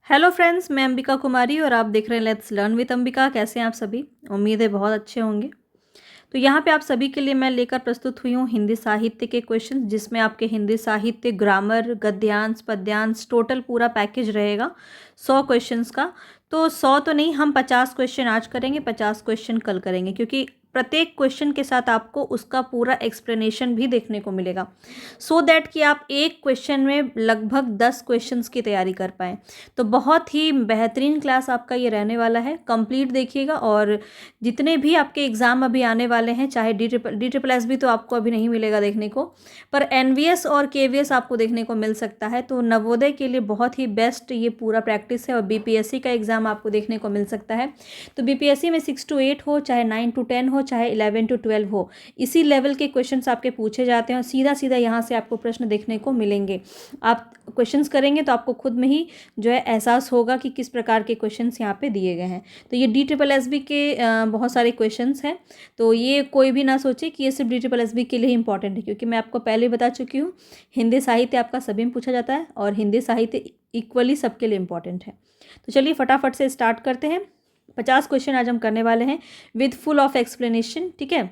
Hello friends, मैं अंबिका कुमारी और आप देख रहे हैं लेट्स लर्न विद अंबिका। कैसे हैं आप सभी? उम्मीद है बहुत अच्छे होंगे। तो यहाँ पे आप सभी के लिए मैं लेकर प्रस्तुत हुई हूँ हिंदी साहित्य के क्वेश्चन, जिसमें आपके हिंदी साहित्य, ग्रामर, गद्यांश, पद्यांश, टोटल पूरा पैकेज रहेगा 100 क्वेश्चंस का। तो 100 तो नहीं, हम 50 क्वेश्चन आज करेंगे, 50 क्वेश्चन कल करेंगे, क्योंकि प्रत्येक क्वेश्चन के साथ आपको उसका पूरा एक्सप्लेनेशन भी देखने को मिलेगा, सो दैट कि आप एक क्वेश्चन में लगभग 10 क्वेश्चंस की तैयारी कर पाएँ। तो बहुत ही बेहतरीन क्लास आपका ये रहने वाला है, कंप्लीट देखिएगा। और जितने भी आपके एग्ज़ाम अभी आने वाले हैं, चाहे डी ट्रिपल एस भी तो आपको अभी नहीं मिलेगा देखने को, पर एनवीएस और केवीएस आपको देखने को मिल सकता है। तो नवोदय के लिए बहुत ही बेस्ट ये पूरा प्रैक्टिस है। और बीपीएससी का एग्ज़ाम आपको देखने को मिल सकता है। तो बीपीएससी में 6 to 8 हो, चाहे 9 to 10 हो, चाहे 11 to 12 हो, इसी लेवल के क्वेश्चंस आपके पूछे जाते हैं और सीधा सीधा यहाँ से आपको प्रश्न देखने को मिलेंगे। आप क्वेश्चंस करेंगे तो आपको खुद में ही जो है एहसास होगा कि किस प्रकार के क्वेश्चंस यहाँ पे दिए गए हैं। तो ये DSSB के बहुत सारे क्वेश्चंस हैं। तो ये कोई भी ना सोचे कि ये सिर्फ DSSB के लिए ही इंपॉर्टेंट है, क्योंकि मैं आपको पहले बता चुकी हूँ हिंदी साहित्य आपका सभी में पूछा जाता है और हिंदी साहित्य इक्वली सबके लिए इंपॉर्टेंट है। तो चलिए फटाफट से स्टार्ट करते हैं। 50 क्वेश्चन आज हम करने वाले हैं विद फुल ऑफ एक्सप्लेनेशन, ठीक है।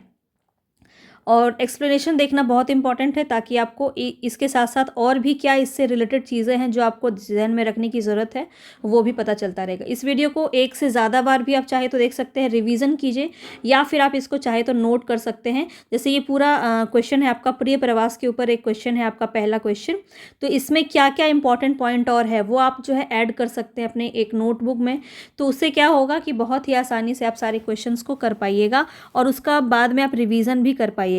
और एक्सप्लेनेशन देखना बहुत इंपॉर्टेंट है, ताकि आपको इसके साथ साथ और भी क्या इससे रिलेटेड चीज़ें हैं जो आपको ध्यान में रखने की ज़रूरत है, वो भी पता चलता रहेगा। इस वीडियो को एक से ज़्यादा बार भी आप चाहे तो देख सकते हैं, रिवीजन कीजिए, या फिर आप इसको चाहे तो नोट कर सकते हैं। जैसे ये पूरा क्वेश्चन है आपका प्रिय प्रवास के ऊपर, एक क्वेश्चन है आपका पहला क्वेश्चन। तो इसमें क्या क्या इंपॉर्टेंट पॉइंट और है वो आप जो है ऐड कर सकते हैं अपने एक नोटबुक में। तो उससे क्या होगा कि बहुत ही आसानी से आप सारे क्वेश्चंस को कर पाइएगा और उसका बाद में आप रिवीजन भी कर पाइएगा,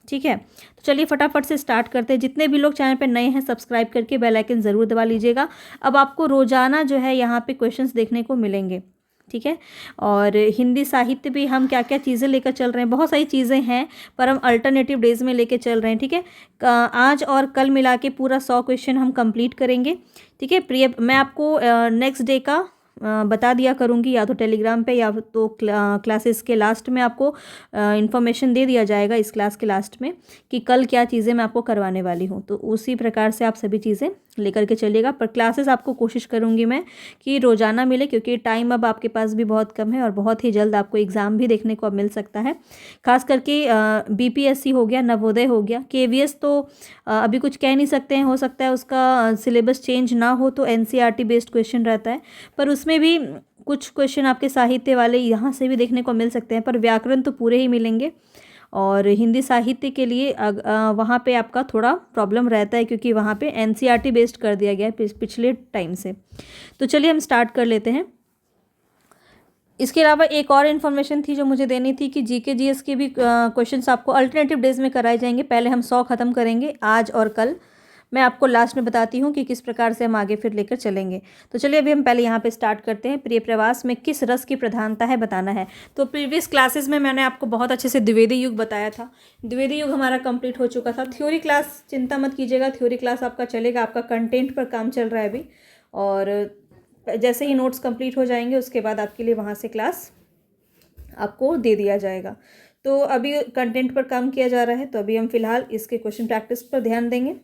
ठीक है। तो चलिए फटाफट से स्टार्ट करते हैं। जितने भी लोग चैनल पर नए हैं, सब्सक्राइब करके बेल आइकन ज़रूर दबा लीजिएगा। अब आपको रोजाना जो है यहाँ पे क्वेश्चंस देखने को मिलेंगे, ठीक है। और हिंदी साहित्य भी हम क्या क्या चीज़ें लेकर चल रहे हैं, बहुत सारी चीज़ें हैं, पर हम अल्टरनेटिव डेज में लेके चल रहे हैं, ठीक है। आज और कल मिला के पूरा 100 क्वेश्चन हम कंप्लीट करेंगे, ठीक है। मैं आपको नेक्स्ट डे का बता दिया करूँगी, या तो टेलीग्राम पे या तो क्लासेस के लास्ट में आपको इन्फॉर्मेशन दे दिया जाएगा इस क्लास के लास्ट में कि कल क्या चीज़ें मैं आपको करवाने वाली हूँ। तो उसी प्रकार से आप सभी चीज़ें लेकर के चलिएगा। पर क्लासेस आपको कोशिश करूँगी मैं कि रोज़ाना मिले, क्योंकि टाइम अब आपके पास भी बहुत कम है और बहुत ही जल्द आपको एग्ज़ाम भी देखने को अब मिल सकता है। खास करके बीपीएससी हो गया, नवोदय हो गया, केवीएस तो अभी कुछ कह नहीं सकते हैं, हो सकता है उसका सिलेबस चेंज ना हो तो एनसीईआरटी बेस्ड क्वेश्चन रहता है, पर उसमें भी कुछ क्वेश्चन आपके साहित्य वाले यहाँ से भी देखने को मिल सकते हैं, पर व्याकरण तो पूरे ही मिलेंगे। और हिंदी साहित्य के लिए वहाँ पे आपका थोड़ा प्रॉब्लम रहता है, क्योंकि वहाँ पे एनसीईआरटी बेस्ड कर दिया गया है पिछले टाइम से। तो चलिए हम स्टार्ट कर लेते हैं। इसके अलावा एक और इन्फॉर्मेशन थी जो मुझे देनी थी कि जीके जीएस के भी क्वेश्चंस आपको अल्टरनेटिव डेज में कराए जाएंगे। पहले हम 100 ख़त्म करेंगे आज और कल। मैं आपको लास्ट में बताती हूँ कि किस प्रकार से हम आगे फिर लेकर चलेंगे। तो चलिए अभी हम पहले यहाँ पे स्टार्ट करते हैं। प्रिय प्रवास में किस रस की प्रधानता है बताना है। तो प्रीवियस क्लासेस में मैंने आपको बहुत अच्छे से द्विवेदी युग बताया था। द्विवेदी युग हमारा कंप्लीट हो चुका था। थ्योरी क्लास चिंता मत कीजिएगा, थ्योरी क्लास आपका चलेगा, आपका कंटेंट पर काम चल रहा है अभी। और जैसे ही नोट्स कंप्लीट हो जाएंगे उसके बाद आपके लिए वहाँ से क्लास आपको दे दिया जाएगा। तो अभी कंटेंट पर काम किया जा रहा है, तो अभी हम फिलहाल इसके क्वेश्चन प्रैक्टिस पर ध्यान देंगे।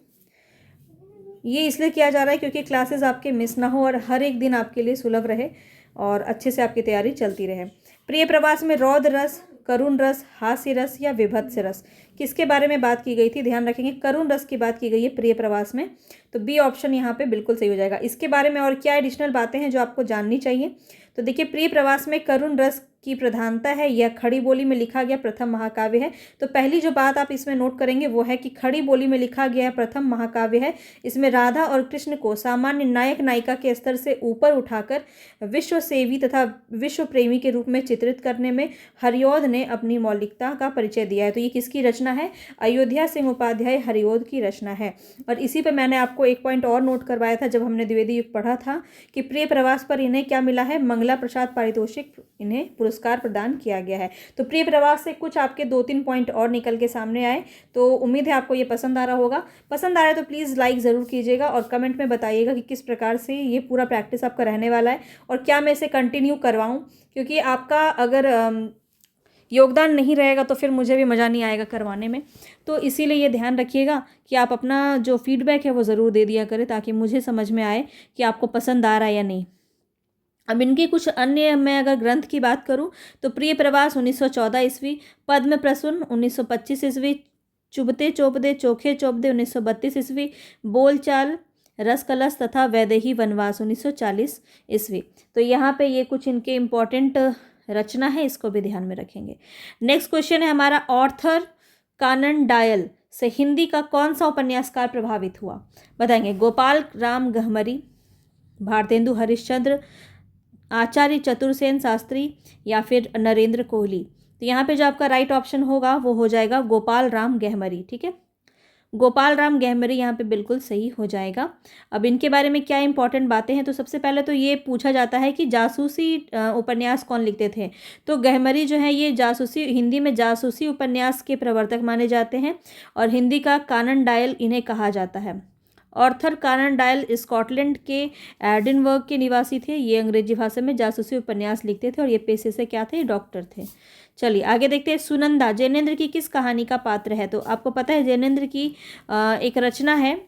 ये इसलिए किया जा रहा है क्योंकि क्लासेस आपके मिस ना हो और हर एक दिन आपके लिए सुलभ रहे और अच्छे से आपकी तैयारी चलती रहे। प्रिय प्रवास में रौद्र रस, करुण रस, हास्य रस या विभत्स रस, किसके बारे में बात की गई थी? ध्यान रखेंगे, करुण रस की बात की गई है प्रिय प्रवास में। तो बी ऑप्शन यहाँ पे बिल्कुल सही हो जाएगा। इसके बारे में और क्या एडिशनल बातें हैं जो आपको जाननी चाहिए? तो देखिए, प्रिय प्रवास में करुण रस की प्रधानता है। यह खड़ी बोली में लिखा गया प्रथम महाकाव्य है। तो पहली जो बात आप इसमें नोट करेंगे वो है कि खड़ी बोली में लिखा गया प्रथम महाकाव्य है। इसमें राधा और कृष्ण को सामान्य नायक नायिका के स्तर से ऊपर उठाकर विश्व सेवी तथा विश्व प्रेमी के रूप में चित्रित करने में हरिऔध ने अपनी मौलिकता का परिचय दिया है। तो ये किसकी रचना है? अयोध्या सिंह उपाध्याय हरिऔध की रचना है। और इसी पर मैंने आपको एक पॉइंट और नोट करवाया था जब हमने द्विवेदी युग पढ़ा था कि प्रिय प्रवास पर इन्हें क्या मिला है? मंगला प्रसाद पारितोषिक इन्हें पुरस्कार प्रदान किया गया है। तो प्रिय प्रवास से कुछ आपके 2-3 पॉइंट और निकल के सामने आए। तो उम्मीद है आपको ये पसंद आ रहा होगा। पसंद आ रहा है तो प्लीज़ लाइक ज़रूर कीजिएगा और कमेंट में बताइएगा कि किस प्रकार से ये पूरा प्रैक्टिस आपका रहने वाला है और क्या मैं इसे कंटिन्यू करवाऊँ, क्योंकि आपका अगर योगदान नहीं रहेगा तो फिर मुझे भी मज़ा नहीं आएगा करवाने में। तो इसीलिए ये ध्यान रखिएगा कि आप अपना जो फीडबैक है वो ज़रूर दे दिया करें, ताकि मुझे समझ में आए कि आपको पसंद आ रहा है या नहीं। अब इनके कुछ अन्य मैं अगर ग्रंथ की बात करूं तो प्रिय प्रवास 1914 ईस्वी, पद्म प्रसून 1925 ईस्वी, चुभते चोपदे चोखे चोपदे 1932 ईस्वी, बोलचाल रस कलश तथा वैदेही वनवास 1940 ईस्वी। तो यहाँ पे ये कुछ इनके इम्पोर्टेंट रचना है, इसको भी ध्यान में रखेंगे। नेक्स्ट क्वेश्चन है हमारा, ऑर्थर कानन डायल से हिंदी का कौन सा उपन्यासकार प्रभावित हुआ? बताएंगे। गोपाल राम गहमरी, भारतेंदु हरिश्चंद्र, आचार्य चतुर्सेन शास्त्री या फिर नरेंद्र कोहली। तो यहाँ पे जो आपका राइट ऑप्शन होगा वो हो जाएगा गोपाल राम गहमरी। ठीक है, गोपाल राम गहमरी यहाँ पे बिल्कुल सही हो जाएगा। अब इनके बारे में क्या इंपॉर्टेंट बातें हैं, तो सबसे पहले तो ये पूछा जाता है कि जासूसी उपन्यास कौन लिखते थे। तो गहमरी जो है ये जासूसी, हिंदी में जासूसी उपन्यास के प्रवर्तक माने जाते हैं और हिंदी का कानन डायल इन्हें कहा जाता है। ऑर्थर कानन डायल स्कॉटलैंड के एडिनबर्ग के निवासी थे। ये अंग्रेजी भाषा में जासूसी उपन्यास लिखते थे और ये पेशे से क्या थे? डॉक्टर थे। चलिए आगे देखते हैं। सुनंदा जैनेन्द्र की किस कहानी का पात्र है? तो आपको पता है जैनेन्द्र की एक रचना है,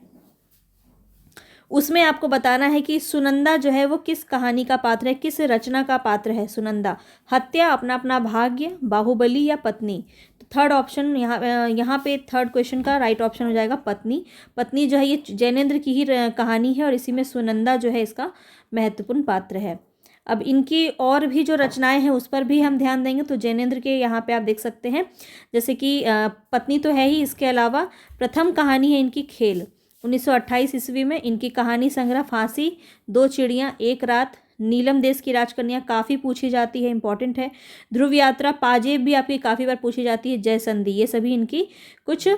उसमें आपको बताना है कि सुनंदा जो है वो किस कहानी का पात्र है, किस रचना का पात्र है सुनंदा। हत्या, अपना अपना भाग्य, बाहुबली या पत्नी। तो थर्ड ऑप्शन यहाँ पे थर्ड क्वेश्चन का राइट ऑप्शन हो जाएगा पत्नी। पत्नी जो है ये जैनेन्द्र की ही कहानी है और इसी में सुनंदा जो है इसका महत्वपूर्ण पात्र है। अब इनकी और भी जो रचनाएं हैं उस पर भी हम ध्यान देंगे। तो जैनेन्द्र के यहाँ पे आप देख सकते हैं, जैसे कि पत्नी तो है ही, इसके अलावा प्रथम कहानी है इनकी खेल 1928 ईस्वी में। इनकी कहानी संग्रह फांसी, दो चिड़ियाँ एक रात, नीलम देश की राजकन्या काफ़ी पूछी जाती है, इंपॉर्टेंट है। ध्रुव यात्रा, पाजेब भी आपकी काफ़ी बार पूछी जाती है, जय संधि, ये सभी इनकी कुछ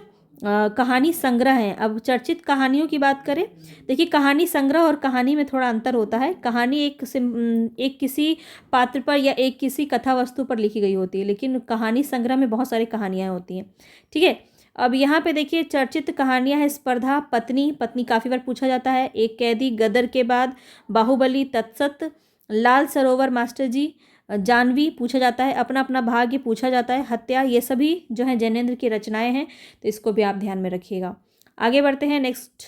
कहानी संग्रह हैं। अब चर्चित कहानियों की बात करें, देखिए कहानी संग्रह और कहानी में थोड़ा अंतर होता है। कहानी एक किसी पात्र पर या एक किसी कथा वस्तु पर लिखी गई होती है, लेकिन कहानी संग्रह में बहुत सारी कहानियाँ होती हैं। ठीक है, अब यहाँ पे देखिए चर्चित कहानियाँ हैं स्पर्धा, पत्नी, पत्नी काफ़ी बार पूछा जाता है, एक कैदी, गदर के बाद, बाहुबली, तत्सत, लाल सरोवर मास्टर जी, जानवी पूछा जाता है, अपना अपना भाग्य पूछा जाता है, हत्या, ये सभी जो है जैनेन्द्र की रचनाएं हैं। तो इसको भी आप ध्यान में रखिएगा। आगे बढ़ते हैं नेक्स्ट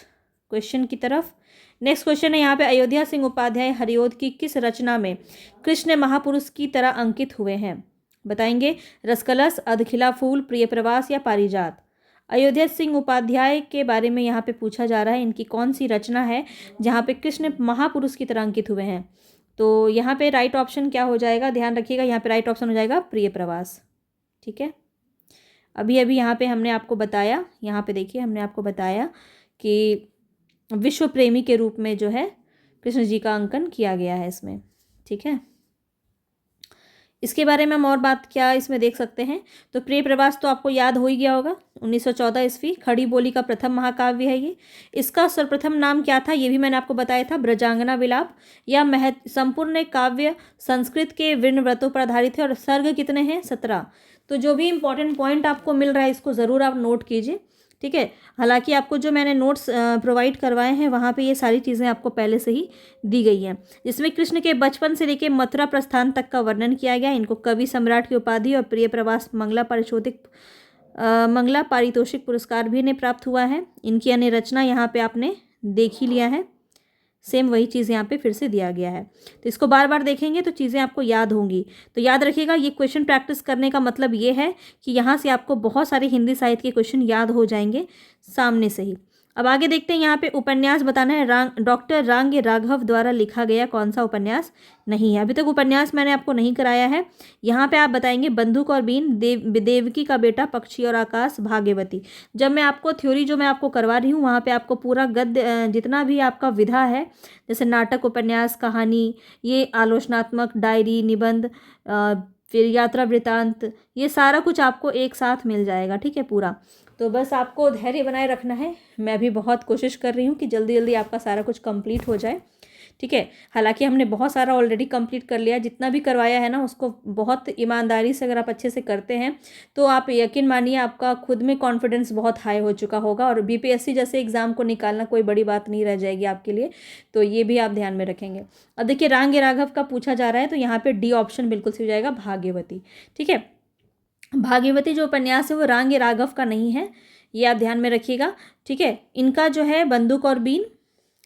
क्वेश्चन की तरफ। नेक्स्ट क्वेश्चन है यहाँ पे, अयोध्या सिंह उपाध्याय हरिओद की किस रचना में कृष्ण महापुरुष की तरह अंकित हुए हैं? बताएंगे। रसकलश, अधखिला फूल, प्रिय प्रवास या पारिजात। अयोध्या सिंह उपाध्याय के बारे में यहाँ पे पूछा जा रहा है, इनकी कौन सी रचना है जहाँ पे कृष्ण महापुरुष की तरह अंकित हुए हैं? तो यहाँ पे राइट ऑप्शन क्या हो जाएगा, ध्यान रखिएगा, यहाँ पे राइट ऑप्शन हो जाएगा प्रिय प्रवास। ठीक है, अभी अभी यहाँ पे हमने आपको बताया, यहाँ पे देखिए हमने आपको बताया कि विश्व प्रेमी के रूप में जो है कृष्ण जी का अंकन किया गया है इसमें। ठीक है, इसके बारे में हम और बात क्या इसमें देख सकते हैं। तो प्रिय प्रवास तो आपको याद हो ही गया होगा, 1914 ईस्वी, खड़ी बोली का प्रथम महाकाव्य है ये। इसका सर्वप्रथम नाम क्या था ये भी मैंने आपको बताया था, ब्रजांगना विलाप। या संपूर्ण काव्य संस्कृत के वृणव्रतों पर आधारित है और सर्ग कितने हैं? 17। तो जो भी इंपॉर्टेंट पॉइंट आपको मिल रहा है इसको ज़रूर आप नोट कीजिए। ठीक है, हालांकि आपको जो मैंने नोट्स प्रोवाइड करवाए हैं वहाँ पे ये सारी चीज़ें आपको पहले से ही दी गई हैं, जिसमें कृष्ण के बचपन से लेकर मथुरा प्रस्थान तक का वर्णन किया गया। इनको कवि सम्राट की उपाधि और प्रिय प्रवास मंगला पारितोषिक पुरस्कार भी इन्हें प्राप्त हुआ है। इनकी अन्य रचना यहाँ पे आपने देख ही लिया है, सेम वही चीज़ यहाँ पे फिर से दिया गया है। तो इसको बार बार देखेंगे तो चीज़ें आपको याद होंगी। तो याद रखिएगा, ये क्वेश्चन प्रैक्टिस करने का मतलब ये है कि यहाँ से आपको बहुत सारे हिंदी साहित्य के क्वेश्चन याद हो जाएंगे सामने से ही। अब आगे देखते हैं, यहाँ पे उपन्यास बताना है। डॉक्टर रांग राघव द्वारा लिखा गया कौन सा उपन्यास नहीं है? अभी तक उपन्यास मैंने आपको नहीं कराया है। यहाँ पे आप बताएंगे बंदूक और बीन, देवकी का बेटा, पक्षी और आकाश, भाग्यवती। जब मैं आपको थ्योरी जो मैं आपको करवा रही हूँ वहाँ पे आपको पूरा गद्य जितना भी आपका विधा है, जैसे नाटक, उपन्यास, कहानी, ये आलोचनात्मक, डायरी, निबंध, फिर यात्रा वृतांत, ये सारा कुछ आपको एक साथ मिल जाएगा। ठीक है, पूरा। तो बस आपको धैर्य बनाए रखना है। मैं भी बहुत कोशिश कर रही हूँ कि जल्दी जल्दी आपका सारा कुछ कंप्लीट हो जाए। ठीक है, हालांकि हमने बहुत सारा ऑलरेडी कंप्लीट कर लिया, जितना भी करवाया है ना उसको बहुत ईमानदारी से अगर आप अच्छे से करते हैं तो आप यकीन मानिए आपका खुद में कॉन्फिडेंस बहुत हाई हो चुका होगा और बीपीएससी जैसे एग्ज़ाम को निकालना कोई बड़ी बात नहीं रह जाएगी आपके लिए। तो ये भी आप ध्यान में रखेंगे। अब देखिए रांग राघव का पूछा जा रहा है, तो यहाँ पर डी ऑप्शन बिल्कुल सही हो जाएगा, भाग्यवती। ठीक है, भाग्यवती जो उपन्यास है वो रांग राघव का नहीं है, ये आप ध्यान में रखिएगा। ठीक है, इनका जो है बंदूक और बीन,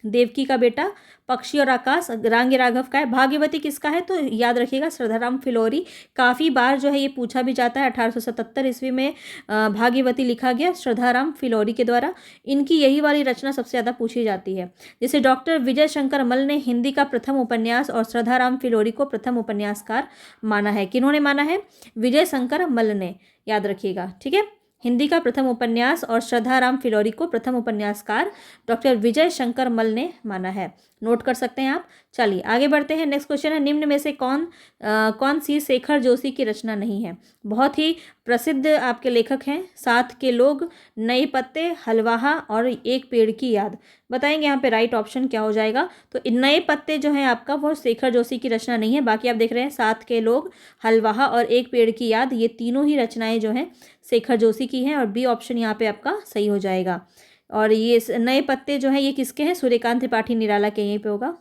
देवकी का बेटा, पक्षी और आकाश रांगे राघव का है। भाग्यवती किसका है, तो याद रखिएगा श्रद्धाराम फिलौरी। काफ़ी बार जो है ये पूछा भी जाता है। 1877 ईस्वी में भाग्यवती लिखा गया श्रद्धाराम फिलौरी के द्वारा। इनकी यही वाली रचना सबसे ज़्यादा पूछी जाती है। जैसे डॉक्टर विजय शंकर मल ने हिंदी का प्रथम उपन्यास और श्रद्धाराम फिलौरी को प्रथम उपन्यासकार माना है। किन्होंने माना है, विजय शंकर मल ने, याद रखिएगा, ठीक है। हिंदी का प्रथम उपन्यास और श्रद्धाराम फिलौरी को प्रथम उपन्यासकार डॉक्टर विजय शंकर मल ने माना है। नोट कर सकते हैं आप। चलिए आगे बढ़ते हैं। नेक्स्ट क्वेश्चन है, निम्न में से कौन सी शेखर जोशी की रचना नहीं है। बहुत ही प्रसिद्ध आपके लेखक हैं, साथ के लोग, नए पत्ते, हलवाहा और एक पेड़ की याद। बताएंगे यहाँ पे राइट ऑप्शन क्या हो जाएगा। तो नए पत्ते जो है आपका वो शेखर जोशी की रचना नहीं है। बाकी आप देख रहे हैं साथ के लोग, हलवाहा और एक पेड़ की याद, ये तीनों ही रचनाएं जो हैं शेखर जोशी की हैं और बी ऑप्शन यहाँ पे आपका सही हो जाएगा। और ये नए पत्ते जो हैं ये किसके हैं, सूर्यकांत त्रिपाठी निराला के, यहीं पे होगा।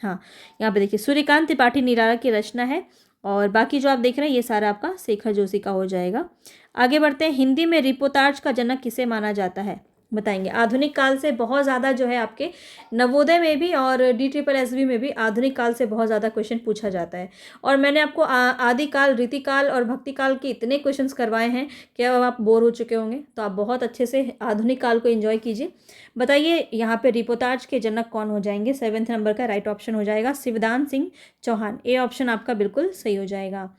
हाँ, यहाँ पे देखिए सूर्यकांत त्रिपाठी निराला की रचना है और बाकी जो आप देख रहे हैं ये सारा आपका शेखर जोशी का हो जाएगा। आगे बढ़ते हैं। हिंदी में रिपोर्टाज का जनक किसे माना जाता है, बताएंगे। आधुनिक काल से बहुत ज़्यादा जो है आपके नवोदय में भी और DSSB में भी आधुनिक काल से बहुत ज़्यादा क्वेश्चन पूछा जाता है। और मैंने आपको आदिकाल, रीतिकाल और भक्तिकाल के इतने क्वेश्चंस करवाए हैं कि अब आप बोर हो चुके होंगे। तो आप बहुत अच्छे से आधुनिक काल को एंजॉय कीजिए। बताइए यहाँ पे रिपोर्टाज के जनक कौन हो जाएंगे। 7वें नंबर का राइट ऑप्शन हो जाएगा शिवदान सिंह चौहान। ए ऑप्शन आपका बिल्कुल सही हो जाएगा।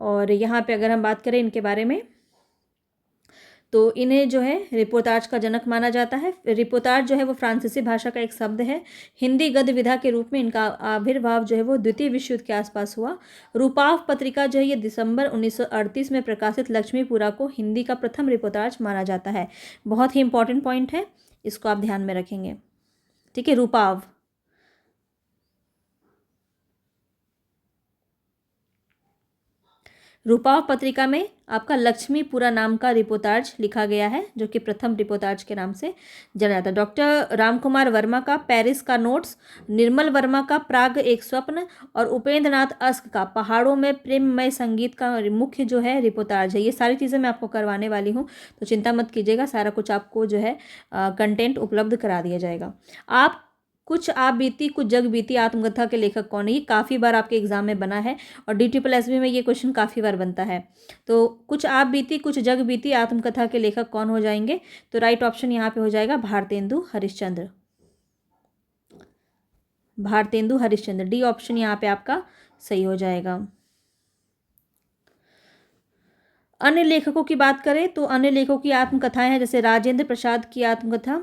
और यहाँ पे अगर हम बात करें इनके बारे में तो इन्हें जो है रिपोर्टाज का जनक माना जाता है। रिपोर्टाज जो है वो फ्रांसीसी भाषा का एक शब्द है। हिंदी गद्य विधा के रूप में इनका आविर्भाव जो है वो द्वितीय विश्व युद्ध के आसपास हुआ। रूपाव पत्रिका जो है ये दिसंबर 1938 में प्रकाशित लक्ष्मीपुरा को हिंदी का प्रथम रिपोर्टाज माना जाता है। बहुत ही इंपॉर्टेंट पॉइंट है, इसको आप ध्यान में रखेंगे, ठीक है। रूपाव, रूपाव पत्रिका में आपका लक्ष्मीपुरा नाम का रिपोर्टाज लिखा गया है जो कि प्रथम रिपोर्टाज के नाम से जाना जाता है। डॉक्टर रामकुमार वर्मा का पेरिस का नोट्स, निर्मल वर्मा का प्राग एक स्वप्न और उपेंद्र नाथ अस्क का पहाड़ों में प्रेममय संगीत का मुख्य जो है रिपोर्टाज है। ये सारी चीज़ें मैं आपको करवाने वाली हूँ, तो चिंता मत कीजिएगा, सारा कुछ आपको जो है कंटेंट उपलब्ध करा दिया जाएगा। आप कुछ आप बीती कुछ जग बीती आत्मकथा के लेखक कौन है, ये काफ़ी बार आपके एग्जाम में बना है और DSSB में ये क्वेश्चन काफ़ी बार बनता है। तो कुछ आप बीती कुछ जग बीती आत्मकथा के लेखक कौन हो जाएंगे, तो राइट ऑप्शन यहाँ पे हो जाएगा भारतेंदु हरिश्चंद्र। भारतेंदु हरिश्चंद्र, डी ऑप्शन यहाँ पे आपका सही हो जाएगा। अन्य लेखकों की बात करें तो अन्य लेखकों की आत्मकथाएं हैं जैसे राजेंद्र प्रसाद की आत्मकथा,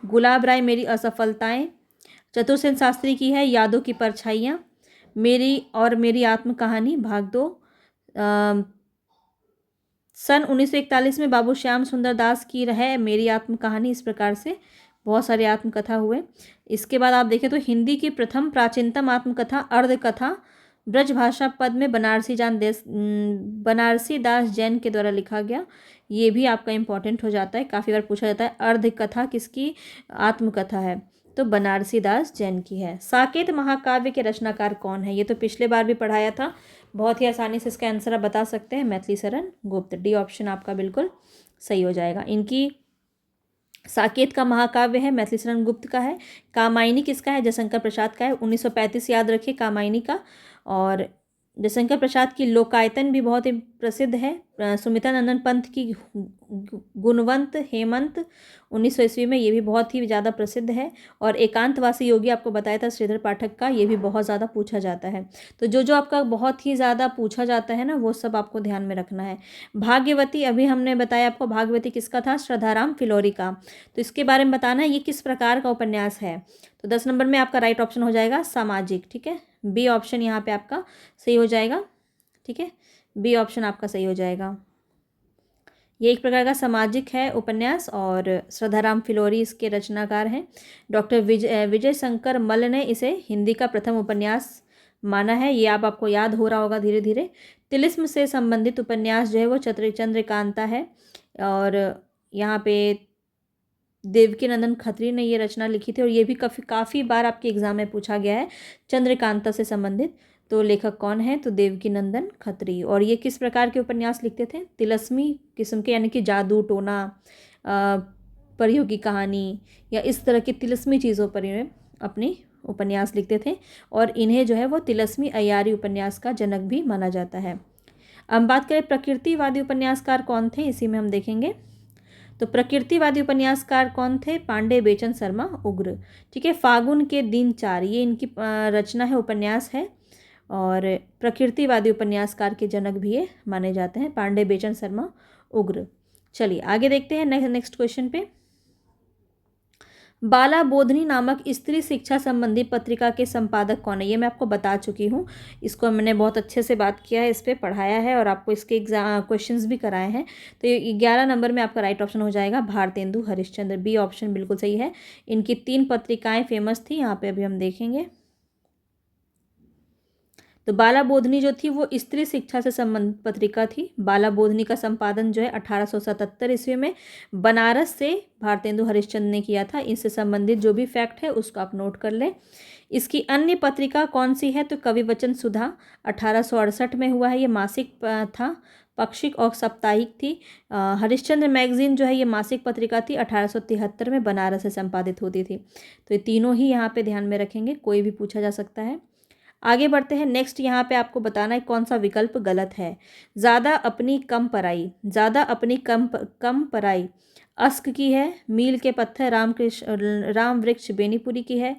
गुलाब राय मेरी असफलताएं, चतुर्सेन शास्त्री की है यादों की परछाइयाँ, मेरी आत्मकहानी भाग 2, सन 1941 में बाबू श्याम सुंदर दास की है मेरी आत्मकहानी। इस प्रकार से बहुत सारे आत्मकथा हुए। इसके बाद आप देखें तो हिंदी की प्रथम प्राचीनतम आत्मकथा अर्धकथा ब्रजभाषा पद में बनारसी दास जैन के द्वारा लिखा गया। ये भी आपका इम्पोर्टेंट हो जाता है, काफ़ी बार पूछा जाता है अर्धकथा किसकी आत्मकथा है, तो बनारसी दास जैन की है। साकेत महाकाव्य के रचनाकार कौन है, ये तो पिछले बार भी पढ़ाया था, बहुत ही आसानी से इसका आंसर आप बता सकते हैं, मैथिली शरण गुप्त। डी ऑप्शन आपका बिल्कुल सही हो जाएगा। इनकी साकेत का महाकाव्य है मैथिली शरण गुप्त का है। कामायनी किसका है, जयशंकर प्रसाद का है। 1935 याद रखिए कामायनी का। और जयशंकर प्रसाद की लोकायतन भी बहुत ही प्रसिद्ध है। सुमित्रा नंदन पंत की गुणवंत हेमंत 1900 ईस्वी में, ये भी बहुत ही ज़्यादा प्रसिद्ध है। और एकांतवासी योगी आपको बताया था श्रीधर पाठक का, ये भी बहुत ज़्यादा पूछा जाता है। तो जो आपका बहुत ही ज़्यादा पूछा जाता है ना वो सब आपको ध्यान में रखना है। भाग्यवती अभी हमने बताया आपको, भाग्यवती किसका था, श्रद्धाराम फिलौरी का। तो इसके बारे में बताना है ये किस प्रकार का उपन्यास है। तो 10 नंबर में आपका राइट ऑप्शन हो जाएगा सामाजिक, ठीक है। बी ऑप्शन यहाँ पे आपका सही हो जाएगा, ठीक है। बी ऑप्शन आपका सही हो जाएगा। ये एक प्रकार का सामाजिक है उपन्यास और श्रद्धाराम फिलौरी इसके रचनाकार हैं। डॉक्टर विजय शंकर मल ने इसे हिंदी का प्रथम उपन्यास माना है। ये आपको याद हो रहा होगा धीरे धीरे। तिलिस्म से संबंधित उपन्यास जो है वो चंद्रकांता है। और यहाँ पे देवकी नंदन खत्री ने ये रचना लिखी थी और ये भी काफ़ी बार आपके एग्जाम में पूछा गया है चंद्रकांता से संबंधित। तो लेखक कौन है, तो देवकी नंदन खत्री। और ये किस प्रकार के उपन्यास लिखते थे, तिलस्मी किस्म के, यानी कि जादू टोना, परियों की कहानी या इस तरह की तिलस्मी चीज़ों पर ये अपनी उपन्यास लिखते थे और इन्हें जो है वो तिलस्मी अय्यारी उपन्यास का जनक भी माना जाता है। अब बात करें प्रकृतिवादी उपन्यासकार कौन थे, इसी में हम देखेंगे। तो प्रकृतिवादी उपन्यासकार कौन थे, पांडे बेचन शर्मा उग्र। ठीक है, फागुन के दिन 4 ये इनकी रचना है, उपन्यास है और प्रकृतिवादी उपन्यासकार के जनक भी ये माने जाते हैं, पांडे बेचन शर्मा उग्र। चलिए आगे देखते हैं नेक्स्ट क्वेश्चन पे। बाला बोधनी नामक स्त्री शिक्षा संबंधी पत्रिका के संपादक कौन है, ये मैं आपको बता चुकी हूँ, इसको मैंने बहुत अच्छे से बात किया है, इस पर पढ़ाया है और आपको इसके एग्जाम क्वेश्चंस भी कराए हैं। तो ये 11 नंबर में आपका राइट ऑप्शन हो जाएगा भारतेंदु हरिश्चंद्र, बी ऑप्शन बिल्कुल सही है। इनकी 3 पत्रिकाएं फेमस थी, यहाँ पे अभी हम देखेंगे। तो बाला बोधनी जो थी वो स्त्री शिक्षा से संबंधित पत्रिका थी। बाला बोधनी का संपादन जो है 1877 ईस्वी में बनारस से भारतेंदु हरिश्चंद्र ने किया था। इससे संबंधित जो भी फैक्ट है उसको आप नोट कर लें। इसकी अन्य पत्रिका कौन सी है, तो कवि वचन सुधा 1868 में हुआ है, ये मासिक था, पाक्षिक और साप्ताहिक थी। हरिश्चंद्र मैगजीन जो है ये मासिक पत्रिका थी, 1873 में बनारस से संपादित होती थी। तो ये तीनों ही यहाँ पे ध्यान में रखेंगे, कोई भी पूछा जा सकता है। आगे बढ़ते हैं। नेक्स्ट यहाँ पे आपको बताना है कौन सा विकल्प गलत है। ज़्यादा अपनी कम पराई, ज़्यादा अपनी कम पराई अस्क की है। मील के पत्थर राम वृक्ष बेनीपुरी की है।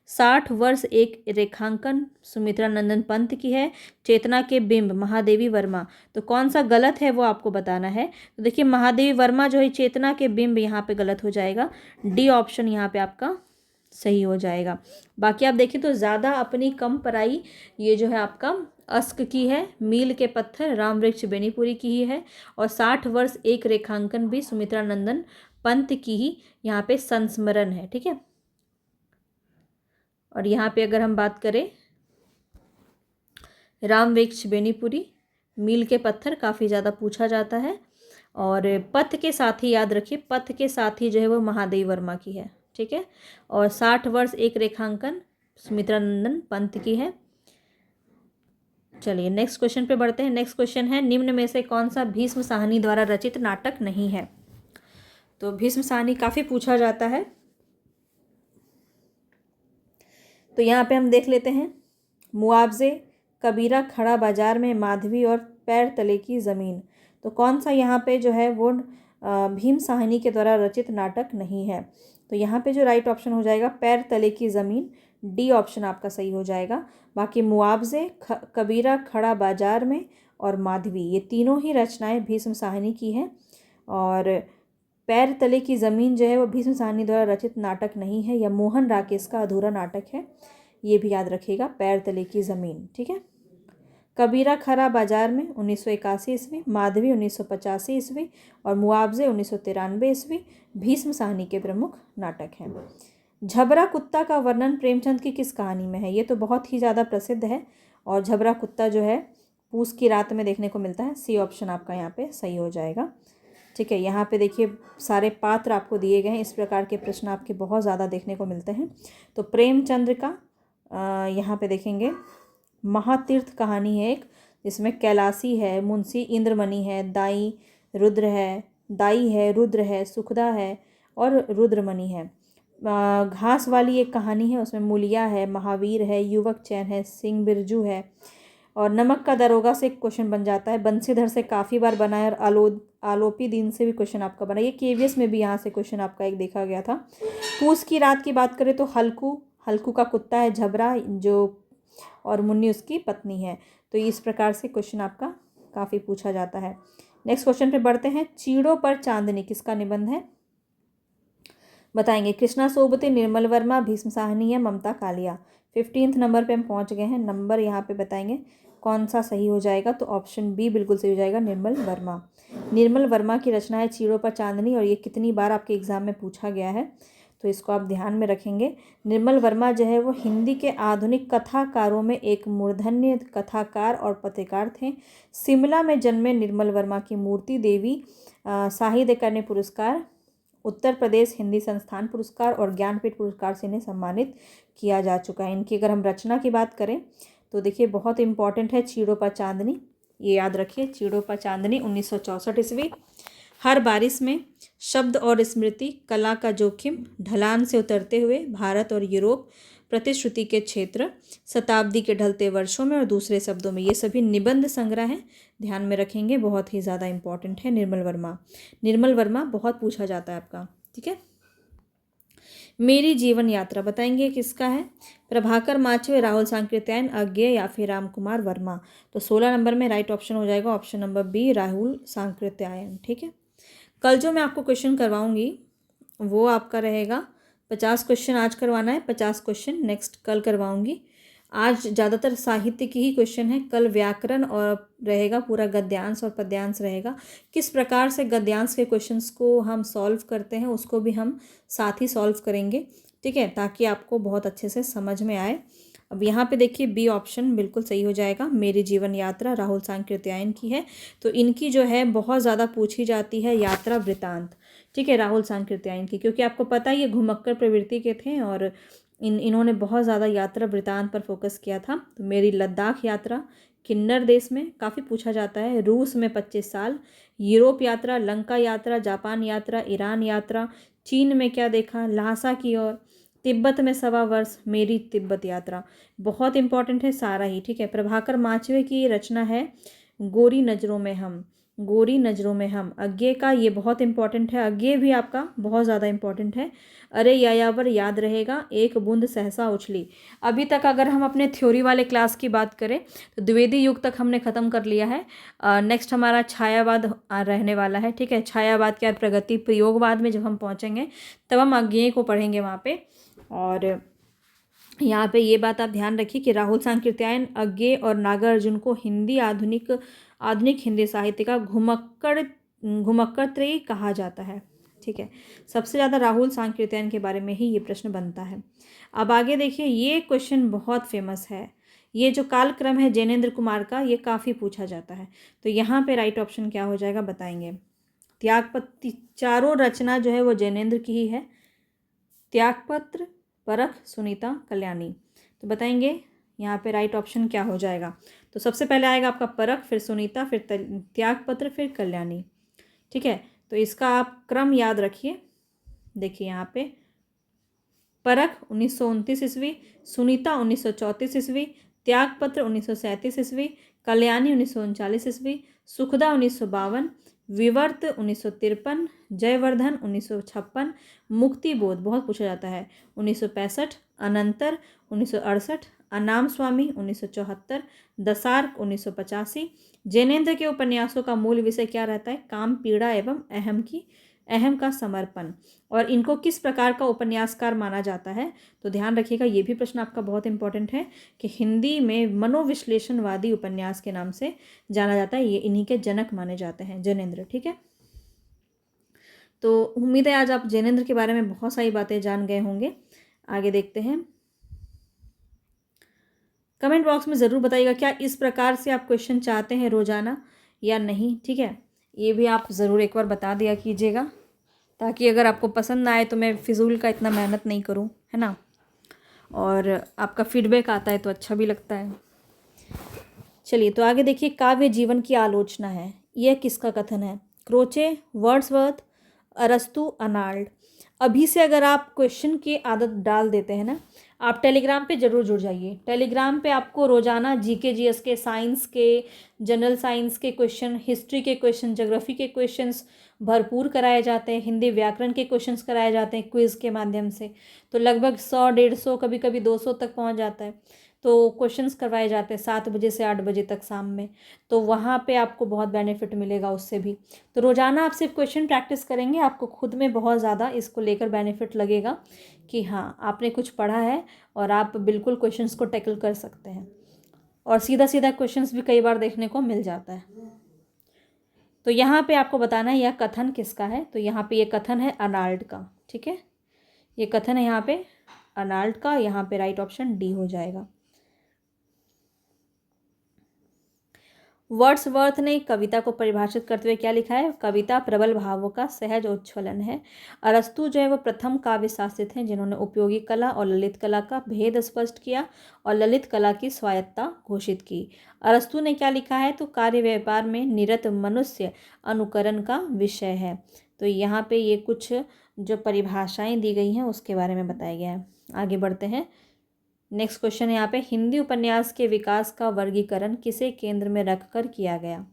60 वर्ष एक रेखांकन सुमित्रा नंदन पंत की है। चेतना के बिंब महादेवी वर्मा। तो कौन सा गलत है वो आपको बताना है। तो देखिए महादेवी वर्मा जो है चेतना के बिंब यहाँ पे गलत हो जाएगा, डी ऑप्शन यहाँ पे आपका सही हो जाएगा। बाकी आप देखें तो ज़्यादा अपनी कम पराई ये जो है आपका अस्क की है, मील के पत्थर राम वृक्ष बेनीपुरी की ही है और 60 वर्ष एक रेखांकन भी सुमित्रा नंदन पंत की ही यहाँ पे संस्मरण है। ठीक है, और यहाँ पे अगर हम बात करें राम वृक्ष बेनीपुरी, मील के पत्थर काफ़ी ज़्यादा पूछा जाता है और पथ के साथ ही याद रखिए, पथ के साथ ही जो है वो महादेवी वर्मा की है। ठीक है, और 60 वर्ष एक रेखांकन सुमित्रा नंदन पंत की है। चलिए नेक्स्ट क्वेश्चन पे बढ़ते हैं। नेक्स्ट क्वेश्चन है निम्न में से कौन सा भीष्म साहनी द्वारा रचित नाटक नहीं है। तो भीष्म साहनी काफ़ी पूछा जाता है, तो यहाँ पे हम देख लेते हैं। मुआवजे, कबीरा खड़ा बाजार में, माधवी और पैर तले की ज़मीन। तो कौन सा यहाँ पे जो है वो भीम साहनी के द्वारा रचित नाटक नहीं है। तो यहाँ पे जो राइट ऑप्शन हो जाएगा पैर तले की ज़मीन, डी ऑप्शन आपका सही हो जाएगा। बाकी मुआवजे, कबीरा खड़ा बाजार में और माधवी ये तीनों ही रचनाएं भीष्म साहनी की हैं और पैर तले की ज़मीन जो है वो भीष्म साहनी द्वारा रचित नाटक नहीं है, यह मोहन राकेश का अधूरा नाटक है, ये भी याद रखिएगा पैर तले की ज़मीन। ठीक है, कबीरा खरा बाजार में 1981 ईस्वी, माधवी 1985 ईस्वी और मुआवजे 1993 ईस्वी भीष्म साहनी के प्रमुख नाटक हैं। झबरा कुत्ता का वर्णन प्रेमचंद की किस कहानी में है, ये तो बहुत ही ज़्यादा प्रसिद्ध है और झबरा कुत्ता जो है पूस की रात में देखने को मिलता है, सी ऑप्शन आपका यहाँ पे सही हो जाएगा। ठीक है, यहाँ पे देखिए सारे पात्र आपको दिए गए हैं, इस प्रकार के प्रश्न आपके बहुत ज़्यादा देखने को मिलते हैं। तो प्रेमचंद्र का यहाँ पे देखेंगे महातीर्थ कहानी है एक, जिसमें कैलासी है, मुंशी इंद्रमणि है, दाई है, रुद्र है, सुखदा है और रुद्रमणि है। घास वाली एक कहानी है, उसमें मूलिया है, महावीर है, युवक चैन है, सिंह बिरजू है और नमक का दरोगा से क्वेश्चन बन जाता है, बंसीधर से काफ़ी बार बना है और आलोपी दिन से भी क्वेश्चन आपका बना। ये केवीएस में भी यहाँ से क्वेश्चन आपका एक देखा गया था। पूस की रात की बात करें तो हल्कू का कुत्ता है झबरा जो, और मुन्नी उसकी पत्नी है। तो इस प्रकार से क्वेश्चन आपका काफ़ी पूछा जाता है। नेक्स्ट क्वेश्चन पे बढ़ते हैं। चीड़ों पर चांदनी किसका निबंध है, बताएंगे। कृष्णा सोबती, निर्मल वर्मा, भीष्म साहनी या ममता कालिया। 15 नंबर पे हम पहुंच गए हैं। नंबर यहाँ पे बताएंगे कौन सा सही हो जाएगा। तो ऑप्शन बी बिल्कुल सही हो जाएगा, निर्मल वर्मा। निर्मल वर्मा की रचना है चीड़ों पर चांदनी और ये कितनी बार आपके एग्जाम में पूछा गया है, तो इसको आप ध्यान में रखेंगे। निर्मल वर्मा जो है वो हिंदी के आधुनिक कथाकारों में एक मूर्धन्य कथाकार और पत्रकार थे। शिमला में जन्मे निर्मल वर्मा की मूर्ति देवी साहित्य अकादमी पुरस्कार, उत्तर प्रदेश हिंदी संस्थान पुरस्कार और ज्ञानपीठ पुरस्कार से इन्हें सम्मानित किया जा चुका है। इनकी अगर हम रचना की बात करें तो देखिए बहुत इंपॉर्टेंट है चीड़ों पर चांदनी, ये याद रखिए। चीड़ों पर चांदनी 1964 ईस्वी। हर बारिश में, शब्द और स्मृति, कला का जोखिम, ढलान से उतरते हुए, भारत और यूरोप, प्रतिश्रुति के क्षेत्र, शताब्दी के ढलते वर्षों में और दूसरे शब्दों में। ये सभी निबंध संग्रह हैं, ध्यान में रखेंगे, बहुत ही ज़्यादा इंपॉर्टेंट है। निर्मल वर्मा, निर्मल वर्मा बहुत पूछा जाता है आपका, ठीक है। मेरी जीवन यात्रा बताएंगे किसका है? प्रभाकर माचवे, राहुल सांकृत्यायन, अज्ञेय या फिर रामकुमार वर्मा। तो 16 नंबर में राइट ऑप्शन हो जाएगा option number B, Rahul Sankrityayan, ठीक है। कल जो मैं आपको क्वेश्चन करवाऊंगी वो आपका रहेगा 50 क्वेश्चन आज करवाना है, 50 क्वेश्चन नेक्स्ट कल करवाऊंगी। आज ज़्यादातर साहित्य की ही क्वेश्चन है, कल व्याकरण और रहेगा, पूरा गद्यांश और पद्यांश रहेगा। किस प्रकार से गद्यांश के क्वेश्चंस को हम सॉल्व करते हैं उसको भी हम साथ ही सॉल्व करेंगे, ठीक है, ताकि आपको बहुत अच्छे से समझ में आए। अब यहाँ पे देखिए बी ऑप्शन बिल्कुल सही हो जाएगा। मेरी जीवन यात्रा राहुल सांकृत्यायन की है। तो इनकी जो है बहुत ज़्यादा पूछी जाती है यात्रा वृतांत, ठीक है, राहुल सांकृत्यायन की, क्योंकि आपको पता है ये घुमक्कड़ प्रवृत्ति के थे और इन्होंने बहुत ज़्यादा यात्रा वृतांत पर फोकस किया था। तो मेरी लद्दाख यात्रा, किन्नर देश में काफ़ी पूछा जाता है, रूस में 25 साल, यूरोप यात्रा, लंका यात्रा, जापान यात्रा, ईरान यात्रा, चीन में क्या देखा, ल्हासा की ओर, तिब्बत में 1.25 वर्ष, मेरी तिब्बत यात्रा। बहुत इंपॉर्टेंट है सारा ही, ठीक है। प्रभाकर माचवे की रचना है गोरी नज़रों में हम, गोरी नज़रों में हम। अज्ञेय का ये बहुत इंपॉर्टेंट है, अज्ञेय भी आपका बहुत ज़्यादा इंपॉर्टेंट है। अरे यायावर याद रहेगा, एक बूंद सहसा उछली। अभी तक अगर हम अपने थ्योरी वाले क्लास की बात करें तो द्विवेदी युग तक हमने ख़त्म कर लिया है। नेक्स्ट हमारा छायावाद रहने वाला है, ठीक है। छायावाद के बाद प्रगति प्रयोगवाद में जब हम पहुँचेंगे तब हम अज्ञेय को पढ़ेंगे वहाँ पे। और यहाँ पे ये बात आप ध्यान रखिए कि राहुल सांकृत्यायन, अज्ञेय और नागार्जुन को हिंदी आधुनिक हिंदी साहित्य का घुमक्कड़ त्रयी कहा जाता है, ठीक है। सबसे ज़्यादा राहुल सांकृत्यायन के बारे में ही ये प्रश्न बनता है। अब आगे देखिए, ये क्वेश्चन बहुत फेमस है। ये जो कालक्रम है जैनेन्द्र कुमार का, ये काफ़ी पूछा जाता है। तो यहाँ पे राइट ऑप्शन क्या हो जाएगा बताएंगे। त्यागपत्र, चारों रचना जो है वो जैनेन्द्र की ही है। त्यागपत्र, परख, सुनीता, कल्याणी। तो बताएंगे यहाँ पे राइट ऑप्शन क्या हो जाएगा। तो सबसे पहले आएगा आपका परख, फिर सुनीता, फिर त्यागपत्र, फिर कल्याणी, ठीक है। तो इसका आप क्रम याद रखिए। देखिए यहाँ पे परख 1929 ईस्वी, सुनीता 1934 ईस्वी, त्यागपत्र 1937 ईस्वी, कल्याणी 1939 ईस्वी, सुखदा 1952, विवर्त 1953, जयवर्धन 1956, मुक्तिबोध बहुत पूछा जाता है 1965, अनंतर 1968, अनाम स्वामी 1974, दसार्क 1985। जैनेन्द्र के उपन्यासों का मूल विषय क्या रहता है? काम, पीड़ा एवं अहम का समर्पण। और इनको किस प्रकार का उपन्यासकार माना जाता है? तो ध्यान रखिएगा, ये भी प्रश्न आपका बहुत इंपॉर्टेंट है कि हिंदी में मनोविश्लेषणवादी उपन्यास के नाम से जाना जाता है। ये इन्हीं के जनक माने जाते हैं जैनेन्द्र, ठीक है। तो उम्मीद है आज आप जैनेन्द्र के बारे में बहुत सारी बातें जान गए होंगे। आगे देखते हैं। कमेंट बॉक्स में ज़रूर बताइएगा क्या इस प्रकार से आप क्वेश्चन चाहते हैं रोज़ाना या नहीं, ठीक है। ये भी आप ज़रूर एक बार बता दिया कीजिएगा, ताकि अगर आपको पसंद ना आए तो मैं फिजूल का इतना मेहनत नहीं करूं, है ना। और आपका फीडबैक आता है तो अच्छा भी लगता है। चलिए तो आगे देखिए, काव्य जीवन की आलोचना है, यह किसका कथन है? क्रोचे, वर्ड्सवर्थ, अरस्तु, अर्नाल्ड। अभी से अगर आप क्वेश्चन की आदत डाल देते हैं ना, आप टेलीग्राम पे ज़रूर जुड़ जाइए। टेलीग्राम पे आपको रोज़ाना जीके जीएस के, साइंस के, जनरल साइंस के क्वेश्चन, हिस्ट्री के क्वेश्चन, ज्योग्राफी के क्वेश्चंस भरपूर कराए जाते हैं, हिंदी व्याकरण के क्वेश्चंस कराए जाते हैं क्विज़ के माध्यम से। तो लगभग 100-150, कभी कभी 200 तक पहुंच जाता है। तो क्वेश्चंस करवाए जाते हैं 7 बजे से 8 बजे तक शाम में। तो वहाँ पे आपको बहुत बेनिफिट मिलेगा उससे भी। तो रोज़ाना आप सिर्फ क्वेश्चन प्रैक्टिस करेंगे, आपको खुद में बहुत ज़्यादा इसको लेकर बेनिफिट लगेगा कि हाँ आपने कुछ पढ़ा है और आप बिल्कुल क्वेश्चंस को टैकल कर सकते हैं। और सीधा सीधा क्वेश्चंस भी कई बार देखने को मिल जाता है। तो यहाँ पे आपको बताना है यह कथन किसका है। तो यहाँ पे ये कथन है अर्नाल्ड का, ठीक है। ये कथन है यहाँ पे अर्नाल्ड का। यहाँ पे राइट ऑप्शन डी हो जाएगा। वर्ड्सवर्थ ने कविता को परिभाषित करते हुए क्या लिखा है? कविता प्रबल भावों का सहज उच्छलन है। अरस्तु जो है वो प्रथम काव्य शास्त्री थे जिन्होंने उपयोगी कला और ललित कला का भेद स्पष्ट किया और ललित कला की स्वायत्तता घोषित की। अरस्तु ने क्या लिखा है? तो कार्य व्यापार में निरत मनुष्य अनुकरण का विषय है। तो यहाँ पे ये कुछ जो परिभाषाएं दी गई हैं उसके बारे में बताया गया है। आगे बढ़ते हैं। नेक्स्ट क्वेश्चन है यहाँ पे, हिंदी उपन्यास के विकास का वर्गीकरण किसे केंद्र में रखकर किया गया?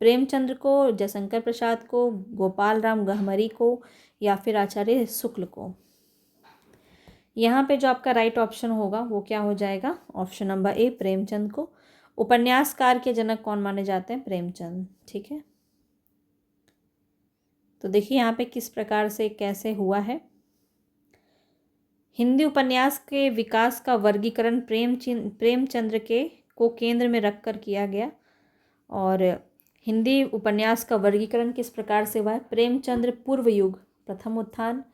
प्रेमचंद्र को, जयशंकर प्रसाद को, गोपाल राम गहमरी को, या फिर आचार्य शुक्ल को? यहाँ पे जो आपका राइट ऑप्शन होगा वो क्या हो जाएगा? ऑप्शन नंबर ए, प्रेमचंद को। उपन्यासकार के जनक कौन माने जाते हैं? प्रेमचंद। ठीक है, तो देखिए यहाँ पे किस प्रकार से कैसे हुआ है। हिंदी उपन्यास के विकास का वर्गीकरण प्रेमचंद्र के को केंद्र में रखकर किया गया। और हिंदी उपन्यास का वर्गीकरण किस प्रकार से हुआ है? प्रेमचंद्र पूर्व युग प्रथम उत्थान,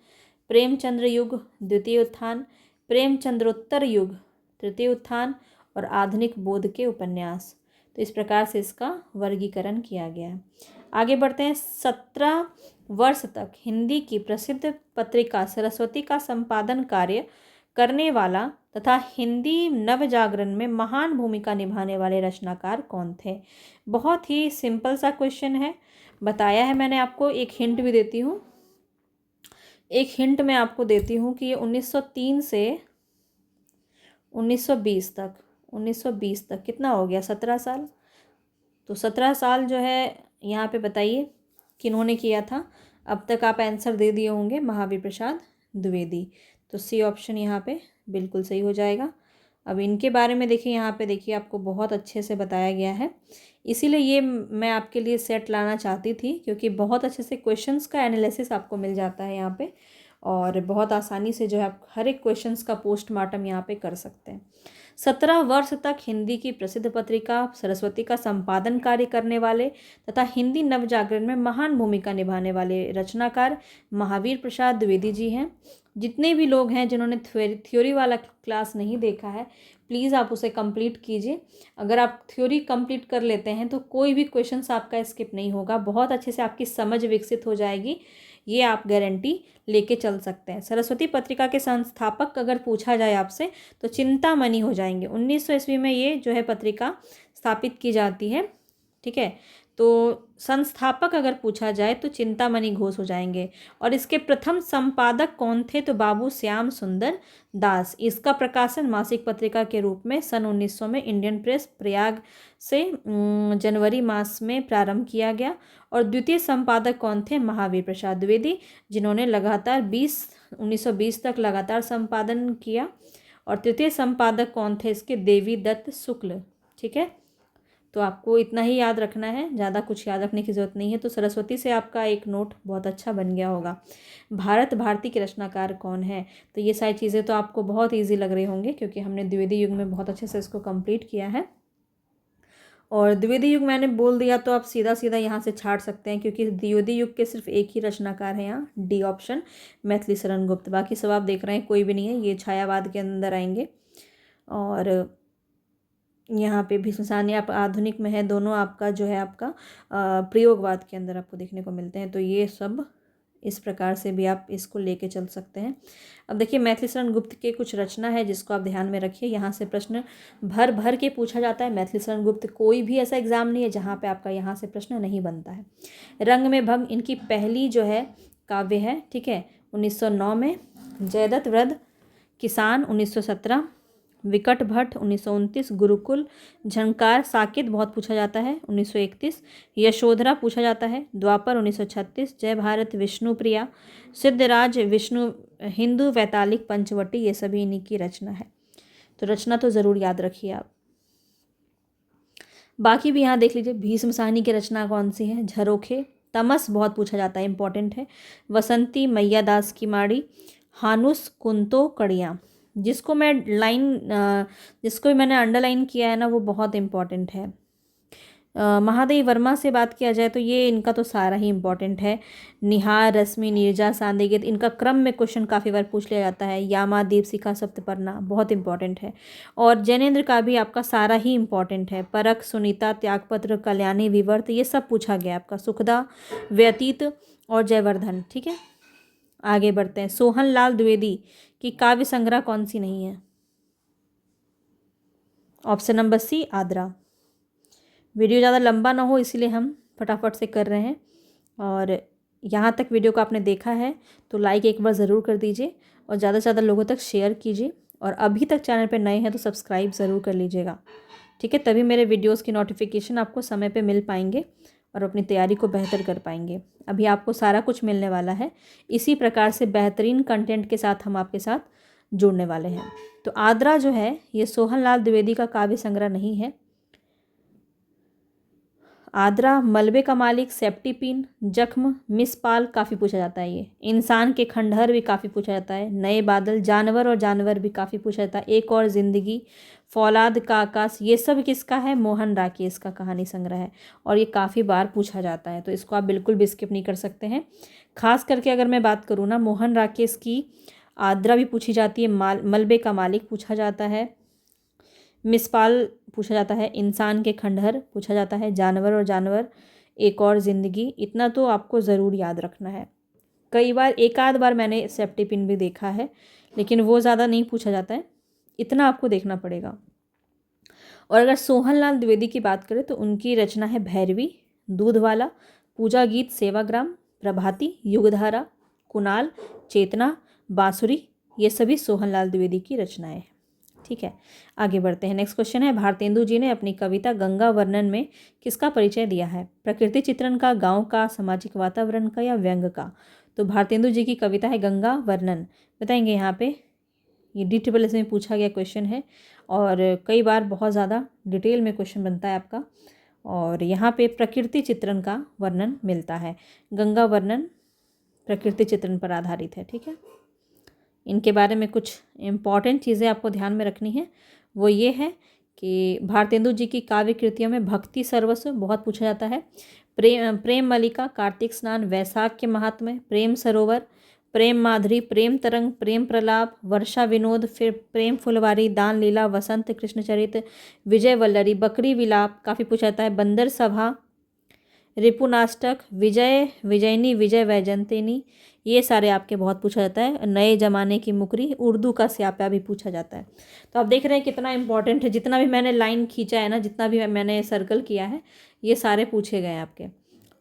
प्रेमचंद्र युग द्वितीय उत्थान, प्रेमचंद्रोत्तर युग तृतीय उत्थान और आधुनिक बोध के उपन्यास। तो इस प्रकार से इसका वर्गीकरण किया गया है। आगे बढ़ते हैं। 17 वर्ष तक हिंदी की प्रसिद्ध पत्रिका सरस्वती का संपादन कार्य करने वाला तथा हिंदी नवजागरण में महान भूमिका निभाने वाले रचनाकार कौन थे? बहुत ही सिंपल सा क्वेश्चन है, बताया है मैंने आपको। एक हिंट भी देती हूँ, एक हिंट मैं आपको देती हूँ कि ये 1903 से 1920 तक, 1920 तक कितना हो गया? 17 साल। तो 17 साल जो है यहाँ पे बताइए किन्होंने किया था? अब तक आप आंसर दे दिए होंगे, महावीर प्रसाद द्विवेदी। तो सी ऑप्शन यहाँ पे बिल्कुल सही हो जाएगा। अब इनके बारे में देखिए, यहाँ पे देखिए आपको बहुत अच्छे से बताया गया है, इसीलिए ये मैं आपके लिए सेट लाना चाहती थी, क्योंकि बहुत अच्छे से क्वेश्चंस का एनालिसिस आपको मिल जाता है यहाँ पे, और बहुत आसानी से जो है आप हर एक क्वेश्चंस का पोस्टमार्टम यहाँ पे कर सकते हैं। 17 वर्ष तक हिंदी की प्रसिद्ध पत्रिका सरस्वती का संपादन कार्य करने वाले तथा हिंदी नवजागरण में महान भूमिका निभाने वाले रचनाकार महावीर प्रसाद द्विवेदी जी हैं। जितने भी लोग हैं जिन्होंने थ्योरी वाला क्लास नहीं देखा है, प्लीज़ आप उसे कंप्लीट कीजिए। अगर आप थ्योरी कंप्लीट कर लेते हैं तो कोई भी क्वेश्चंस आपका स्किप नहीं होगा, बहुत अच्छे से आपकी समझ विकसित हो जाएगी, ये आप गारंटी लेके चल सकते हैं। सरस्वती पत्रिका के संस्थापक अगर पूछा जाए आपसे तो चिंतामणि हो जाएंगे। 1900 ईस्वी में ये जो है पत्रिका स्थापित की जाती है। ठीक है, तो संस्थापक अगर पूछा जाए तो चिंतामणि घोष हो जाएंगे। और इसके प्रथम संपादक कौन थे? तो बाबू श्याम सुंदर दास। इसका प्रकाशन मासिक पत्रिका के रूप में सन 1900 में इंडियन प्रेस प्रयाग से जनवरी मास में प्रारंभ किया गया। और द्वितीय संपादक कौन थे? महावीर प्रसाद द्विवेदी, जिन्होंने लगातार 1920 तक लगातार संपादन किया। और तृतीय संपादक कौन थे इसके? देवी दत्त शुक्ल। ठीक है, तो आपको इतना ही याद रखना है, ज़्यादा कुछ याद रखने की ज़रूरत नहीं है। तो सरस्वती से आपका एक नोट बहुत अच्छा बन गया होगा। भारत भारती के रचनाकार कौन है? तो ये सारी चीज़ें तो आपको बहुत इजी लग रही होंगी, क्योंकि हमने द्विवेदी युग में बहुत अच्छे से इसको कंप्लीट किया है। और द्विवेदी युग मैंने बोल दिया तो आप सीधा सीधा यहाँ से छाट सकते हैं, क्योंकि द्विवेदी युग के सिर्फ एक ही रचनाकार है यहाँ, डी ऑप्शन, मैथिली शरण गुप्त। बाकी सब आप देख रहे हैं कोई भी नहीं है, ये छायावाद के अंदर आएंगे। और यहाँ पे भीष्म साहनी आप आधुनिक में है, दोनों आपका जो है आपका प्रयोगवाद के अंदर आपको देखने को मिलते हैं। तो ये सब इस प्रकार से भी आप इसको लेके चल सकते हैं। अब देखिए मैथिली शरण गुप्त के कुछ रचना है जिसको आप ध्यान में रखिए, यहाँ से प्रश्न भर भर के पूछा जाता है। मैथिली शरण गुप्त कोई भी ऐसा एग्जाम नहीं है जहाँ पे आपका यहाँ से प्रश्न नहीं बनता है। रंग में भंग इनकी पहली जो है काव्य है। ठीक है, 1909 में। जयदत्त वृद्ध किसान 1917, विकट भट्ट 1929, गुरुकुल, झंकार साकेत बहुत पूछा जाता है 1931, यशोधरा पूछा जाता है, द्वापर 1936, जय भारत विष्णुप्रिया, सिद्धराज विष्णु हिंदू वैतालिक पंचवटी, ये सभी इन्हीं की रचना है। तो रचना तो ज़रूर याद रखिए आप। बाकी भी यहाँ देख लीजिए, भीष्म साहनी की रचना कौन सी है? झरोखे, तमस बहुत पूछा जाता है, इंपॉर्टेंट है, वसंती, मैया दास की माड़ी, हानुस, कुंतो, कड़ियाँ। जिसको मैंने अंडरलाइन किया है ना, वो बहुत इम्पॉर्टेंट है। महादेवी वर्मा से बात किया जाए तो ये इनका तो सारा ही इम्पॉर्टेंट है। निहार, रश्मि, नीरजा, सांदेगीत, इनका क्रम में क्वेश्चन काफ़ी बार पूछ लिया जाता है। यामा, दीपशिखा, सप्तपर्णा बहुत इंपॉर्टेंट है। और जैनेन्द्र का भी आपका सारा ही इम्पॉर्टेंट है। परख, सुनीता, त्यागपत्र, कल्याणी, विवर्त, ये सब पूछा गया आपका। सुखदा, व्यतीत और जयवर्धन। ठीक है, आगे बढ़ते हैं। सोहन लाल द्विवेदी की काव्य संग्रह कौन सी नहीं है? Option number C, Adra. Video ज़्यादा लंबा ना हो इसीलिए हम फटाफट से कर रहे हैं। और यहाँ तक वीडियो को आपने देखा है तो लाइक एक बार ज़रूर कर दीजिए और ज़्यादा से ज़्यादा लोगों तक शेयर कीजिए। और अभी तक चैनल पे नए हैं तो सब्सक्राइब ज़रूर कर लीजिएगा, ठीक है। तभी मेरे वीडियोस की नोटिफिकेशन आपको समय पे मिल पाएंगे और अपनी तैयारी को बेहतर कर पाएंगे। अभी आपको सारा कुछ मिलने वाला है। इसी प्रकार से बेहतरीन कंटेंट के साथ हम आपके साथ जुड़ने वाले हैं। तो आद्रा जो है ये सोहनलाल द्विवेदी का काव्य संग्रह नहीं है। आद्रा, मलबे का मालिक, सेप्टिपिन, जख्म, मिसपाल काफ़ी पूछा जाता है। ये इंसान के खंडहर भी काफ़ी पूछा जाता है। नए बादल, जानवर और जानवर भी काफ़ी पूछा जाता है। एक और ज़िंदगी, फौलाद का आकाश, ये सब किसका है? मोहन राकेश का कहानी संग्रह है और ये काफ़ी बार पूछा जाता है, तो इसको आप बिल्कुल भी स्किप नहीं कर सकते हैं। खास करके अगर मैं बात करूँ ना, मोहन राकेश की आद्रा भी पूछी जाती है, मलबे का मालिक पूछा जाता है, मिसपाल पूछा जाता है, इंसान के खंडहर पूछा जाता है, जानवर और जानवर, एक और ज़िंदगी। इतना तो आपको ज़रूर याद रखना है। कई बार, एक आध बार मैंने सेप्टिपिन भी देखा है, लेकिन वो ज़्यादा नहीं पूछा जाता है, इतना आपको देखना पड़ेगा। और अगर सोहनलाल द्विवेदी की बात करें तो उनकी रचना है भैरवी, दूधवाला, पूजा गीत, सेवाग्राम, प्रभाती, युगधारा, कुणाल, चेतना, बांसुरी, ये सभी सोहनलाल द्विवेदी की रचनाएं हैं, ठीक है। आगे बढ़ते हैं। नेक्स्ट क्वेश्चन है, भारतेंदु जी ने अपनी कविता गंगा वर्णन में किसका परिचय दिया है? प्रकृति चित्रण का, गांव का, सामाजिक वातावरण का या व्यंग का? तो भारतेंदु जी की कविता है गंगा वर्णन। बताएंगे यहाँ पे, ये DSS में पूछा गया क्वेश्चन है और कई बार बहुत ज़्यादा डिटेल में क्वेश्चन बनता है आपका। और यहाँ पे प्रकृति चित्रण का वर्णन मिलता है। गंगा वर्णन प्रकृति चित्रण पर आधारित है, ठीक है। इनके बारे में कुछ इम्पॉर्टेंट चीज़ें आपको ध्यान में रखनी है। वो ये है कि भारतेंदु जी की काव्य कृतियों में भक्ति सर्वस्व बहुत पूछा जाता है। प्रेम मलिका, कार्तिक स्नान, वैशाख के महात्म्य, प्रेम सरोवर, प्रेम माधुरी, प्रेम तरंग, प्रेम प्रलाप, वर्षा विनोद, फिर प्रेम फुलवारी, दान लीला, वसंत कृष्णचरित, विजय वल्लरी, बकरी विलाप काफ़ी पूछा जाता है। बंदर सभा, रिपुनाष्टक, विजय विजयनी, विजय वैजंतिनी, ये सारे आपके बहुत पूछा जाता है। नए ज़माने की मुकरी, उर्दू का स्यापा भी पूछा जाता है। तो आप देख रहे हैं कितना इंपॉर्टेंट है। जितना भी मैंने लाइन खींचा है ना, जितना भी मैंने सर्कल किया है, ये सारे पूछे गए हैं आपके।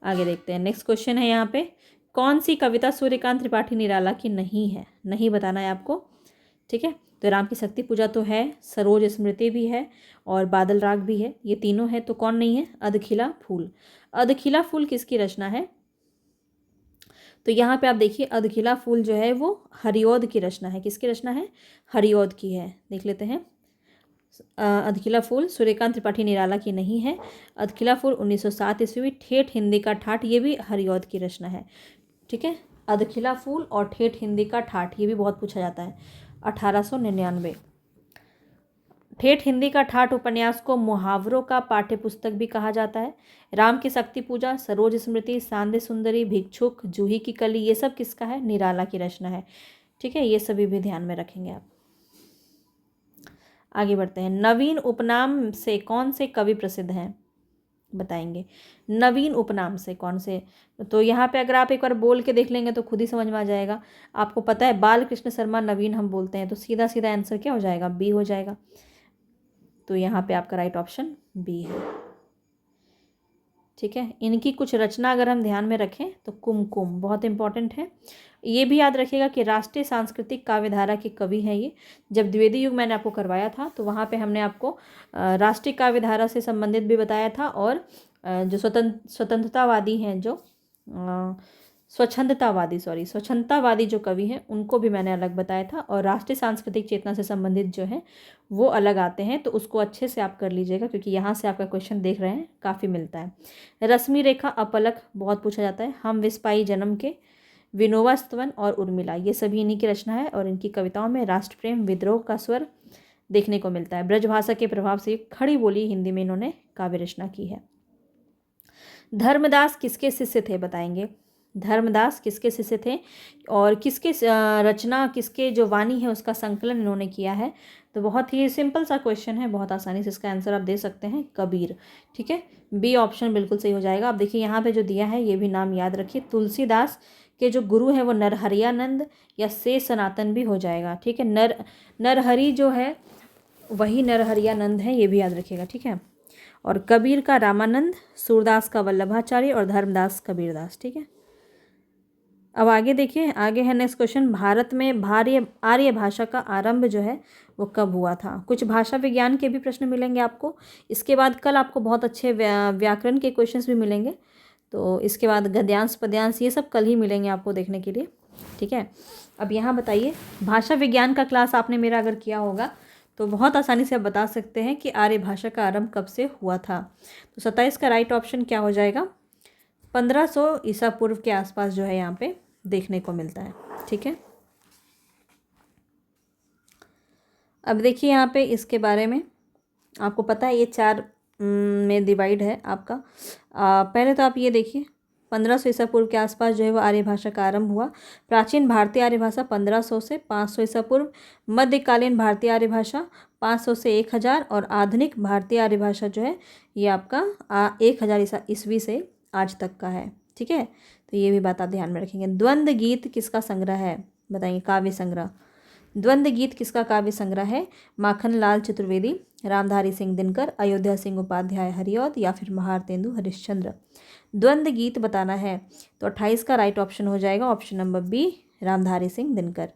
आगे देखते हैं। नेक्स्ट क्वेश्चन है यहाँ पे, कौन सी कविता सूर्यकांत त्रिपाठी निराला की नहीं है? नहीं बताना है आपको, ठीक है। तो राम की शक्ति पूजा तो है, सरोज स्मृति भी है और बादल राग भी है, ये तीनों है। तो कौन नहीं है? अधखिला फूल। अधखिला फूल किसकी रचना है? तो यहाँ पे आप देखिए, अधखिला फूल जो है वो हरिऔध की रचना है। किसकी रचना है? हरिऔध की है। देख लेते हैं। अधखिला फूल सूर्यकांत त्रिपाठी निराला की नहीं है। अधखिला फूल 1907 ईस्वी, ठेठ हिंदी का ठाठ, ये भी हरिऔध की रचना है, ठीक है। अधखिला फूल और ठेठ हिंदी का ठाठ, ये भी बहुत पूछा जाता है, 1899। ठेठ हिंदी का ठाठ उपन्यास को मुहावरों का पाठ्य पुस्तक भी कहा जाता है। राम की शक्ति पूजा, सरोज स्मृति, सांदे सुंदरी, भिक्षुक, जूही की कली, ये सब किसका है? निराला की रचना है, ठीक है। ये सभी भी ध्यान में रखेंगे आप। आगे बढ़ते हैं। नवीन उपनाम से कौन से कवि प्रसिद्ध हैं? बताएंगे। नवीन उपनाम से कौन से? तो यहाँ पे अगर आप एक बार बोल के देख लेंगे तो खुद ही समझ में आ जाएगा। आपको पता है बाल कृष्ण शर्मा नवीन हम बोलते हैं, तो सीधा सीधा आंसर क्या हो जाएगा? बी हो जाएगा। तो यहाँ पे आपका राइट ऑप्शन बी है, ठीक है। इनकी कुछ रचना अगर हम ध्यान में रखें तो कुमकुम बहुत इंपॉर्टेंट है। ये भी याद रखिएगा कि राष्ट्रीय सांस्कृतिक काव्यधारा के कवि हैं ये। जब द्विवेदी युग मैंने आपको करवाया था तो वहाँ पे हमने आपको राष्ट्रीय काव्यधारा से संबंधित भी बताया था और जो स्वतंत्रतावादी हैं, जो स्वच्छंदतावादी जो कवि हैं उनको भी मैंने अलग बताया था, और राष्ट्रीय सांस्कृतिक चेतना से संबंधित जो है वो अलग आते हैं। तो उसको अच्छे से आप कर लीजिएगा क्योंकि यहाँ से आपका क्वेश्चन देख रहे हैं काफ़ी मिलता है। रश्मि रेखा, अपलक बहुत पूछा जाता है। हम विस्पाई जन्म के, विनोबा स्तवन और उर्मिला, ये सभी इन्हीं की रचना है और इनकी कविताओं में राष्ट्र प्रेम, विद्रोह का स्वर देखने को मिलता है। ब्रजभाषा के प्रभाव से खड़ी बोली हिंदी में इन्होंने काव्य रचना की है। धर्मदास किसके शिष्य थे? बताएंगे। धर्मदास किसके शिष्य थे और किसके रचना, किसके जो वाणी है उसका संकलन इन्होंने किया है? तो बहुत ही सिंपल सा क्वेश्चन है, बहुत आसानी से इसका आंसर आप दे सकते हैं, कबीर, ठीक है। बी ऑप्शन बिल्कुल सही हो जाएगा। आप देखिए यहाँ पे जो दिया है ये भी नाम याद रखिए। तुलसीदास के जो गुरु हैं वो नरहरियानंद या से सनातन भी हो जाएगा, ठीक है। नरहरि जो है वही नरहरियानंद है, ये भी याद रखिएगा, ठीक है। और कबीर का रामानंद, सूरदास का वल्लभाचार्य और धर्मदास कबीरदास, ठीक है। अब आगे देखिए, आगे है नेक्स्ट क्वेश्चन, भारत में आर्य भाषा का आरंभ जो है वो कब हुआ था। कुछ भाषा विज्ञान के भी प्रश्न मिलेंगे आपको। इसके बाद कल आपको बहुत अच्छे व्याकरण के क्वेश्चंस भी मिलेंगे। तो इसके बाद गद्यांश पद्यांश ये सब कल ही मिलेंगे आपको देखने के लिए, ठीक है। अब यहाँ बताइए, भाषा विज्ञान का क्लास आपने मेरा अगर किया होगा तो बहुत आसानी से आप बता सकते हैं कि आर्य भाषा का आरंभ कब से हुआ था। तो 27 का राइट ऑप्शन क्या हो जाएगा, 1500 ईसा पूर्व के आसपास जो है यहाँ पे देखने को मिलता है, ठीक है। अब देखिए यहाँ पे इसके बारे में आपको पता है ये 4 में डिवाइड है आपका। पहले तो आप ये देखिए, 1500 ईसा पूर्व के आसपास जो है वो आर्य भाषा का आरंभ हुआ। प्राचीन भारतीय आर्य भाषा 1500 से 500 ईसा पूर्व, मध्यकालीन भारतीय आर्य भाषा 500 से 1000 और आधुनिक भारतीय आर्य भाषा जो है ये आपका 1000 ईस्वी से आज तक का है, ठीक है। तो ये भी बात आप ध्यान में रखेंगे। द्वंद्व गीत किसका संग्रह है, बताइए। काव्य संग्रह, द्वंद्व गीत किसका काव्य संग्रह है, माखनलाल चतुर्वेदी, रामधारी सिंह दिनकर, अयोध्या सिंह उपाध्याय हरिऔध या फिर महारतेंदु हरिश्चंद्र। द्वंद्व गीत बताना है तो 28 का राइट ऑप्शन हो जाएगा option number B, Ramdhari Singh Dinkar.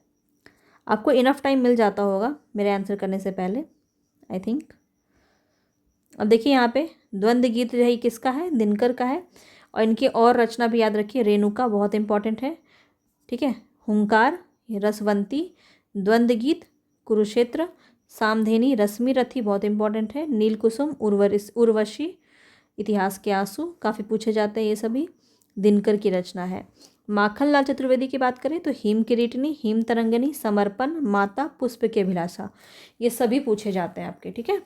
आपको इनफ टाइम मिल जाता होगा मेरे आंसर करने से पहले, आई थिंक। अब देखिए यहाँ पे द्वंद्व गीत जो है किसका है, दिनकर का है। और इनकी और रचना भी याद रखिए, रेणुका बहुत इंपॉर्टेंट है, ठीक है, हुंकार, रसवंती, द्वंद्व गीत, कुरुक्षेत्र, सामधेनी, रश्मि रथी बहुत इंपॉर्टेंट है, नीलकुसुम, उर्वशी, इतिहास के आंसू काफ़ी पूछे जाते हैं, ये सभी दिनकर की रचना है। माखनलाल चतुर्वेदी की बात करें तो हिम किरीटनी, हिम तरंगनी, समर्पण, माता, पुष्प के अभिलाषा, ये सभी पूछे जाते हैं आपके, ठीक है।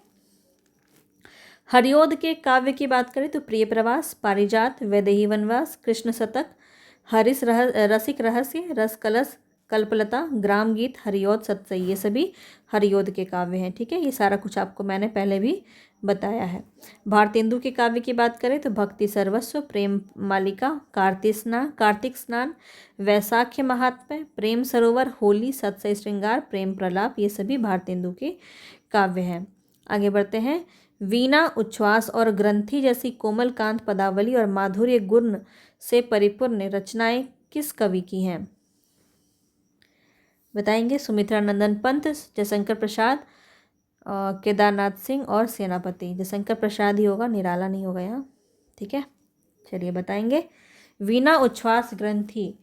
हरिऔध के काव्य की बात करें तो प्रिय प्रवास, पारिजात, वैदेही वनवास, कृष्ण शतक, रसिक रहस्य, रस कलश, कल्पलता, ग्राम गीत, हरिऔध, सतसई, ये सभी हरिऔध के काव्य हैं, ठीक है। ये सारा कुछ आपको मैंने पहले भी बताया है। भारतेंदु के काव्य की बात करें तो भक्ति सर्वस्व, प्रेम मालिका, कार्तिक स्नान, वैशाख्य महात्म्य, प्रेम सरोवर, होली, सतसई श्रृंगार, प्रेम प्रलाप, ये सभी भारतेंदु के काव्य हैं। आगे बढ़ते हैं। वीणा, उच्छ्वास और ग्रंथि जैसी कोमल कांत पदावली और माधुर्य गुण से परिपूर्ण रचनाएं किस कवि की हैं, बताएंगे। सुमित्रा नंदन पंत, जयशंकर प्रसाद, केदारनाथ सिंह और सेनापति। जयशंकर प्रसाद ही होगा, निराला नहीं होगा यहाँ, ठीक है। चलिए बताएंगे। वीणा, उच्छ्वास, ग्रंथि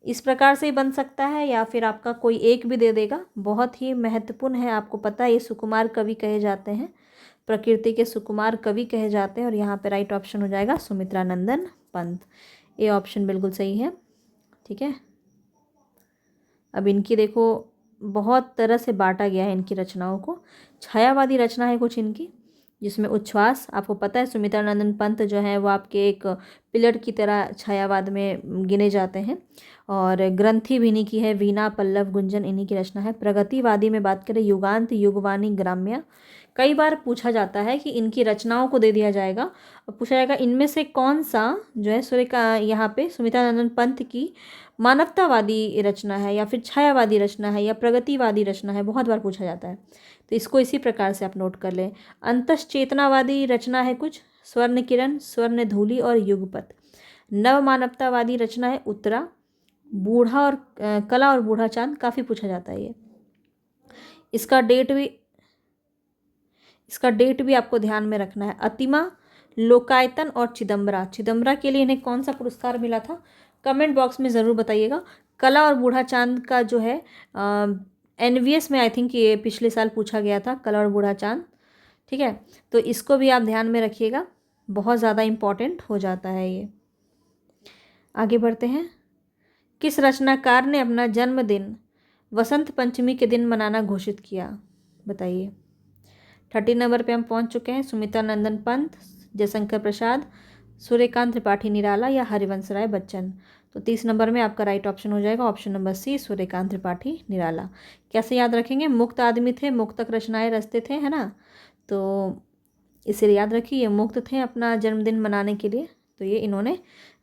इस प्रकार से ही बन सकता है या फिर आपका कोई एक भी दे देगा, बहुत ही महत्वपूर्ण है। आपको पता है ये सुकुमार कवि कहे जाते हैं, प्रकृति के सुकुमार कवि कहे जाते हैं। और यहाँ पे राइट ऑप्शन हो जाएगा सुमित्रा नंदन पंत, ये ऑप्शन बिल्कुल सही है, ठीक है। अब इनकी देखो बहुत तरह से बांटा गया है इनकी रचनाओं को। छायावादी रचना है कुछ इनकी, जिसमें उच्छ्वास, आपको पता है सुमित्रा नंदन पंत जो है वो आपके एक पिलर की तरह छायावाद में गिने जाते हैं। और ग्रंथि भी इन्हीं की है, वीणा, पल्लव, गुंजन इन्हीं की रचना है। प्रगतिवादी में बात करें, युगांत, युगवाणी, ग्राम्य। कई बार पूछा जाता है कि इनकी रचनाओं को दे दिया जाएगा और पूछा जाएगा इनमें से कौन सा जो है सूर्य का यहाँ पे सुमित्रा नंदन पंत की मानवतावादी रचना है या फिर छायावादी रचना है या प्रगतिवादी रचना है, बहुत बार पूछा जाता है। तो इसको इसी प्रकार से आप नोट कर लें। अंतश्चेतनावादी रचना है कुछ, स्वर्ण किरण, स्वर्ण धूलि और युगपथ। नव मानवतावादी रचना है उत्तरा, बूढ़ा और कला और बूढ़ा चांद, काफ़ी पूछा जाता है ये। इसका डेट भी आपको ध्यान में रखना है। अतिमा, लोकायतन और चिदम्बरा के लिए इन्हें कौन सा पुरस्कार मिला था, कमेंट बॉक्स में ज़रूर बताइएगा। कला और बूढ़ा चांद का जो है NVS में आई थिंक ये पिछले साल पूछा गया था, कला और बूढ़ा चांद, ठीक है। तो इसको भी आप ध्यान में रखिएगा, बहुत ज़्यादा इम्पॉर्टेंट हो जाता है ये। आगे बढ़ते हैं। किस रचनाकार ने अपना जन्मदिन वसंत पंचमी के दिन मनाना घोषित किया, बताइए। 30 नंबर पे हम पहुंच चुके हैं। सुमित्रा नंदन पंत, जयशंकर प्रसाद, सूर्यकांत त्रिपाठी निराला या हरिवंश राय बच्चन। तो 30 नंबर में आपका राइट ऑप्शन हो जाएगा option number C, Suryakant Tripathi Nirala. कैसे याद रखेंगे, मुक्त आदमी थे, मुक्तक रचनाएं रचते थे, है ना। तो इसे याद रखिए, ये मुक्त थे अपना जन्मदिन मनाने के लिए, तो ये इन्होंने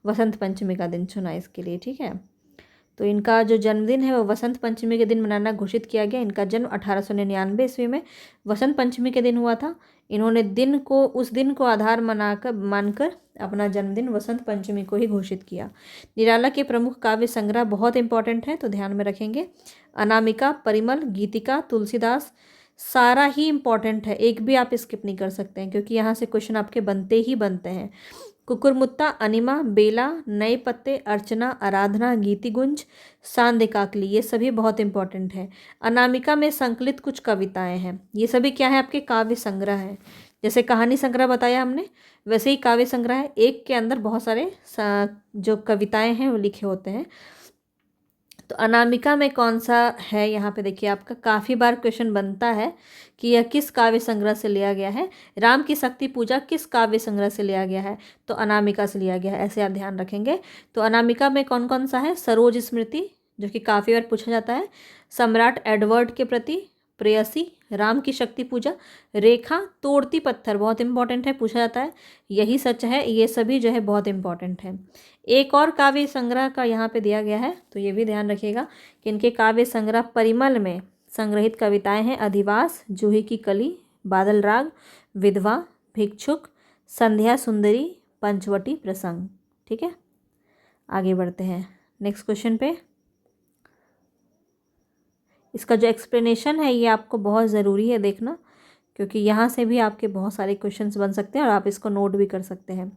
वसंत पंचमी का दिन चुना इसके लिए, ठीक है। तो इनका जो जन्मदिन है वो वसंत पंचमी के दिन मनाना घोषित किया गया। इनका जन्म 1899 ईस्वी में वसंत पंचमी के दिन हुआ था। इन्होंने उस दिन को आधार मानकर अपना जन्मदिन वसंत पंचमी को ही घोषित किया। निराला के प्रमुख काव्य संग्रह बहुत इंपॉर्टेंट है, तो ध्यान में रखेंगे। अनामिका, परिमल, गीतिका, तुलसीदास, सारा ही इंपॉर्टेंट है, एक भी आप स्किप नहीं कर सकते हैं क्योंकि यहाँ से क्वेश्चन आपके बनते ही बनते हैं। कुकुरमुत्ता, अनिमा, बेला, नए पत्ते, अर्चना, आराधना, गीतिगुंज, सांदेकाकली, ये सभी बहुत इंपॉर्टेंट है। अनामिका में संकलित कुछ कविताएं हैं, ये सभी क्या है आपके काव्य संग्रह हैं। जैसे कहानी संग्रह बताया हमने, वैसे ही काव्य संग्रह है, एक के अंदर बहुत सारे जो कविताएं हैं वो लिखे होते हैं। तो अनामिका में कौन सा है, यहाँ पे देखिए आपका काफ़ी बार क्वेश्चन बनता है कि यह किस काव्य संग्रह से लिया गया है। राम की शक्ति पूजा किस काव्य संग्रह से लिया गया है, तो अनामिका से लिया गया है, ऐसे आप ध्यान रखेंगे। तो अनामिका में कौन कौन सा है, सरोज स्मृति जो कि काफ़ी बार पूछा जाता है, सम्राट एडवर्ड के प्रति, प्रेयसी, राम की शक्ति पूजा, रेखा, तोड़ती पत्थर बहुत इंपॉर्टेंट है, पूछा जाता है, यही सच है, ये सभी जो है बहुत इंपॉर्टेंट है। एक और काव्य संग्रह का यहाँ पे दिया गया है, तो ये भी ध्यान रखिएगा कि इनके काव्य संग्रह परिमल में संग्रहित कविताएं हैं। अधिवास, जूही की कली, बादल राग, विधवा, भिक्षुक, संध्या सुंदरी, पंचवटी प्रसंग। ठीक है, आगे बढ़ते हैं नेक्स्ट क्वेश्चन पे। इसका जो एक्सप्लेनेशन है ये आपको बहुत ज़रूरी है देखना, क्योंकि यहाँ से भी आपके बहुत सारे क्वेश्चंस बन सकते हैं और आप इसको नोट भी कर सकते हैं।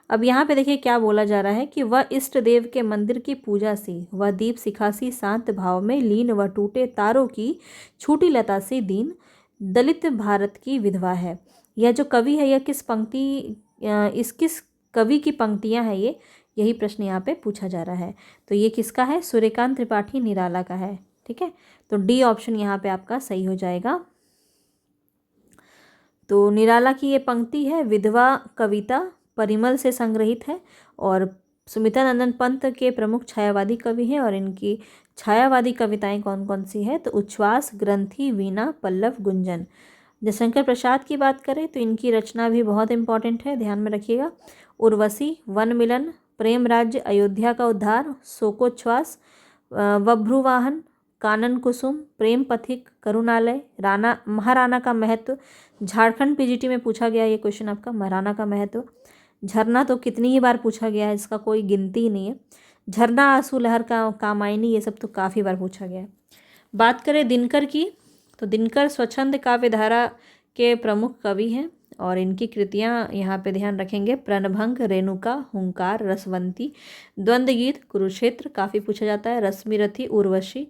अब यहाँ पे देखिए क्या बोला जा रहा है कि वह इष्ट देव के मंदिर की पूजा से, वह दीप शिखा सी शांत भाव में लीन, वह टूटे तारों की छूटी लता से दीन, दलित भारत की विधवा है। यह जो कवि है, यह किस कवि की पंक्तियाँ हैं ये, यही प्रश्न यहाँ पे पूछा जा रहा है। तो ये किसका है, सूर्यकांत त्रिपाठी निराला का है। ठीक है, तो डी ऑप्शन यहाँ पे आपका सही हो जाएगा। तो निराला की ये पंक्ति है, विधवा कविता परिमल से संग्रहित है और सुमिता नंदन पंत के प्रमुख छायावादी कवि हैं। और इनकी छायावादी कविताएं कौन कौन सी है, तो उच्छ्वास, ग्रंथि, वीणा, पल्लव, गुंजन। जयशंकर प्रसाद की बात करें तो इनकी रचना भी बहुत इंपॉर्टेंट है, ध्यान में रखिएगा। उर्वशी, वन मिलन, प्रेम राज्य, अयोध्या का उद्धार, शोकोच्छ्वास, बभ्रुवाहन, कानन कुसुम, प्रेम पथिक, करुणालय, महाराणा का महत्व। झारखंड पीजीटी में पूछा गया ये क्वेश्चन आपका, महाराणा का महत्व। झरना तो कितनी ही बार पूछा गया है, इसका कोई गिनती ही नहीं है। झरना, आंसू, लहर का, कामायनी, ये सब तो काफ़ी बार पूछा गया है। बात करें दिनकर की, तो दिनकर स्वच्छंद काव्यधारा के प्रमुख कवि हैं और इनकी कृतियाँ यहाँ पे ध्यान रखेंगे, प्रणभंग, रेणुका, हुंकार, रसवंती, द्वंद्व गीत, कुरुक्षेत्र काफ़ी पूछा जाता है, रश्मिरथी, उर्वशी।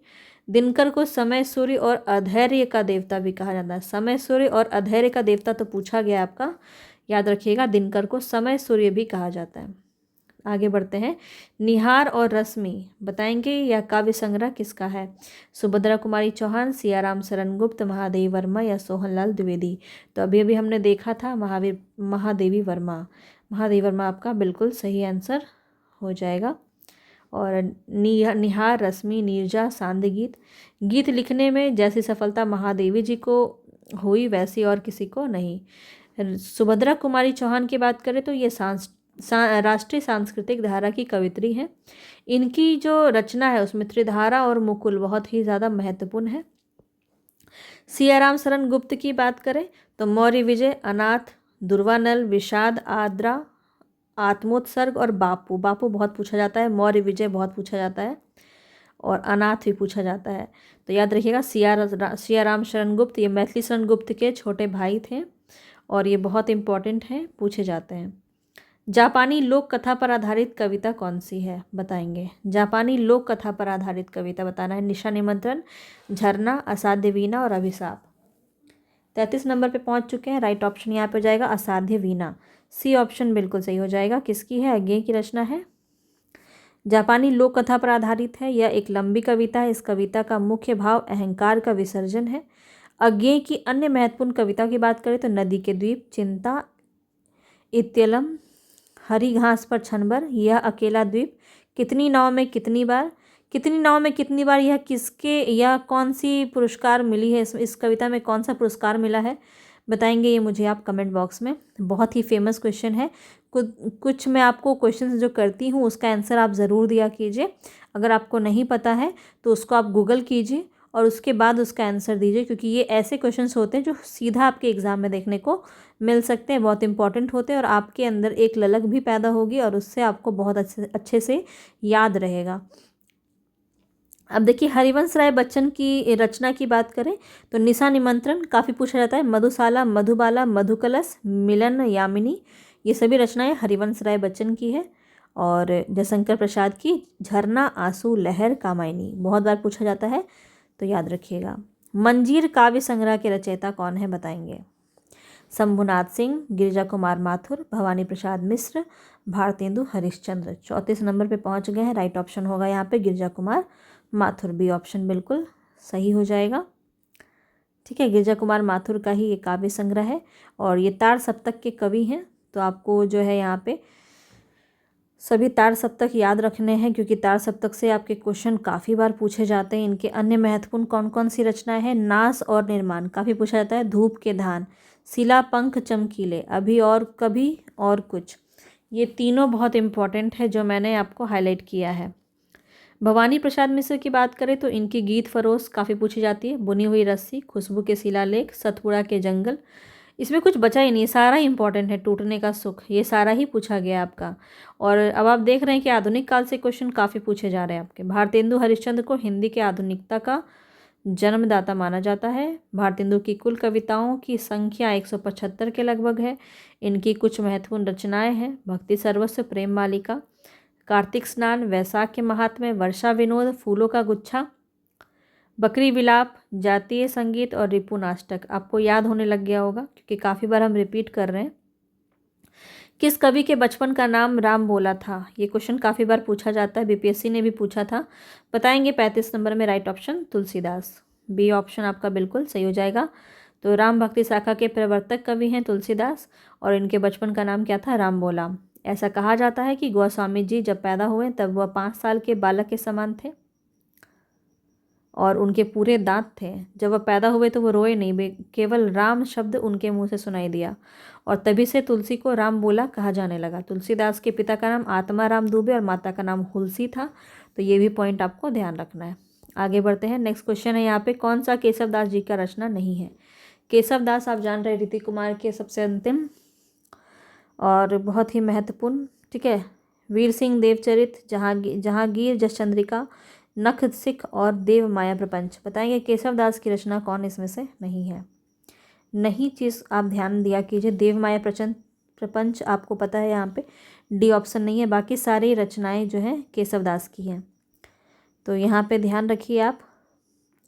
दिनकर को समय, सूर्य और अधैर्य का देवता भी कहा जाता है। समय, सूर्य और अधैर्य का देवता तो पूछा गया आपका, याद रखिएगा, दिनकर को समय सूर्य भी कहा जाता है। आगे बढ़ते हैं, निहार और रश्मि बताएंगे यह काव्य संग्रह किसका है। सुभद्रा कुमारी चौहान, सियाराम शरण गुप्त, महादेवी वर्मा या सोहनलाल द्विवेदी। तो अभी अभी हमने देखा था महादेवी वर्मा। महादेवी वर्मा आपका बिल्कुल सही आंसर हो जाएगा। और निहार, रश्मि, नीरजा, सांध्य गीत। गीत लिखने में जैसी सफलता महादेवी जी को हुई वैसी और किसी को नहीं। सुभद्रा कुमारी चौहान की बात करें तो ये राष्ट्रीय सांस्कृतिक धारा की कवित्री हैं। इनकी जो रचना है उसमें त्रिधारा और मुकुल बहुत ही ज़्यादा महत्वपूर्ण है। सियाराम शरण गुप्त की बात करें तो मौर्य विजय, अनाथ, दुर्वानल, विषाद, आद्रा, आत्मोत्सर्ग और बापू। बापू बहुत पूछा जाता है, मौर्य विजय बहुत पूछा जाता है और अनाथ भी पूछा जाता है। तो याद रखिएगा, सियाराम शरण गुप्त ये मैथिली शरण गुप्त के छोटे भाई थे और ये बहुत इंपॉर्टेंट हैं, पूछे जाते हैं। जापानी लोक कथा पर आधारित कविता कौन सी है, बताएंगे। जापानी लोक कथा पर आधारित कविता बताना है। निशा निमंत्रण, झरना, असाध्य वीणा और अभिशाप। 33 नंबर पे पहुंच चुके हैं। राइट ऑप्शन यहाँ पे हो जाएगा असाध्य वीणा, सी ऑप्शन बिल्कुल सही हो जाएगा। किसकी है, अज्ञेय की रचना है। जापानी लोक कथा पर आधारित है, यह एक लंबी कविता है। इस कविता का मुख्य भाव अहंकार का विसर्जन है। अज्ञेय की अन्य महत्वपूर्ण कविता की बात करें तो नदी के द्वीप, चिंता, इत्यलम, हरी घास पर छनबर, यह अकेला द्वीप, कितनी नाव में कितनी बार। कितनी नाव में कितनी बार यह किसके या कौन सी पुरस्कार मिली है, इस कविता में कौन सा पुरस्कार मिला है, बताएंगे ये मुझे आप कमेंट बॉक्स में। बहुत ही फेमस क्वेश्चन है। कुछ मैं आपको क्वेश्चंस जो करती हूँ उसका आंसर आप ज़रूर दिया कीजिए। अगर आपको नहीं पता है तो उसको आप गूगल कीजिए और उसके बाद उसका आंसर दीजिए, क्योंकि ये ऐसे क्वेश्चंस होते हैं जो सीधा आपके एग्ज़ाम में देखने को मिल सकते हैं, बहुत इंपॉर्टेंट होते हैं और आपके अंदर एक ललक भी पैदा होगी और उससे आपको बहुत अच्छे से याद रहेगा। अब देखिए, हरिवंश राय बच्चन की रचना की बात करें तो निशा निमंत्रण काफ़ी पूछा जाता है, मधुशाला, मधुबाला, मधुकलश, मिलन यामिनी, ये सभी रचनाएं हरिवंश राय बच्चन की है। और जयशंकर प्रसाद की झरना, आंसू, लहर, कामायनी बहुत बार पूछा जाता है, तो याद रखिएगा। मंजीर काव्य संग्रह के रचयिता कौन है, बताएंगे? शंभुनाथ सिंह, गिरिजा कुमार माथुर, भवानी प्रसाद मिश्र, भारतेंदु हरिश्चंद्र। 34 नंबर पे पहुंच गए हैं। राइट ऑप्शन होगा यहाँ पे गिरिजा कुमार माथुर, बी ऑप्शन बिल्कुल सही हो जाएगा। ठीक है, गिरिजा कुमार माथुर का ही ये काव्य संग्रह है और ये तार सप्तक के कवि हैं। तो आपको जो है यहाँ पे सभी तार सप्तक याद रखने हैं, क्योंकि तार सप्तक से आपके क्वेश्चन काफ़ी बार पूछे जाते हैं। इनके अन्य महत्वपूर्ण कौन कौन सी रचनाएं हैं? नाश और निर्माण काफ़ी पूछा जाता है, धूप के धान, शिला पंख चमकीले, अभी और कभी और कुछ, ये तीनों बहुत इंपॉर्टेंट है जो मैंने आपको हाईलाइट किया है। भवानी प्रसाद मिश्र की बात करें तो इनकी गीत फरोश काफ़ी पूछी जाती है, बुनी हुई रस्सी, खुशबू के शिलालेख, सतपुड़ा के जंगल, इसमें कुछ बचा ही नहीं, सारा इंपॉर्टेंट है, टूटने का सुख, ये सारा ही पूछा गया आपका। और अब आप देख रहे हैं कि आधुनिक काल से क्वेश्चन काफ़ी पूछे जा रहे हैं आपके। भारतेंदु हरिश्चंद्र को हिंदी के आधुनिकता का जन्मदाता माना जाता है। भारतेंदु की कुल कविताओं की संख्या 175 के लगभग है। इनकी कुछ महत्वपूर्ण रचनाएं हैं, भक्ति सर्वस्व, प्रेम मालिका, कार्तिक स्नान, वैशाख के महात्म्य, वर्षा विनोद, फूलों का गुच्छा, बकरी विलाप, जातीय संगीत और रिपु नाटक। आपको याद होने लग गया होगा क्योंकि काफ़ी बार हम रिपीट कर रहे हैं। किस कवि के बचपन का नाम राम बोला था? ये क्वेश्चन काफ़ी बार पूछा जाता है, बीपीएससी ने भी पूछा था, बताएंगे? 35 नंबर में right option Tulsidas, B option आपका बिल्कुल सही हो जाएगा। तो राम भक्ति शाखा के प्रवर्तक कवि हैं तुलसीदास और इनके बचपन का नाम क्या था? राम बोला। ऐसा कहा जाता है कि गोस्वामी जी जब पैदा हुए तब वह 5 साल के बालक के समान थे और उनके पूरे दांत थे। जब वह पैदा हुए तो वो रोए नहीं, वे केवल राम शब्द उनके मुंह से सुनाई दिया और तभी से तुलसी को राम बोला कहा जाने लगा। तुलसीदास के पिता का नाम आत्मा राम दुबे और माता का नाम हुलसी था, तो ये भी पॉइंट आपको ध्यान रखना है। आगे बढ़ते हैं। नेक्स्ट क्वेश्चन है यहाँ पे, कौन सा केशवदास जी का रचना नहीं है? केशवदास आप जान रहे रीति कुमार के सबसे अंतिम और बहुत ही महत्वपूर्ण, ठीक है, वीर सिंह देवचरित, जहांगीर जसचंद्रिका, नख सिख और देव माया प्रपंच। बताएंगे केशवदास की रचना कौन इसमें से नहीं है? नहीं चीज़ आप ध्यान दिया कीजिए, देव माया प्रपंच आपको पता है, यहाँ पे डी ऑप्शन नहीं है, बाकी सारी रचनाएं जो हैं केशवदास की हैं। तो यहाँ पे ध्यान रखिए, आप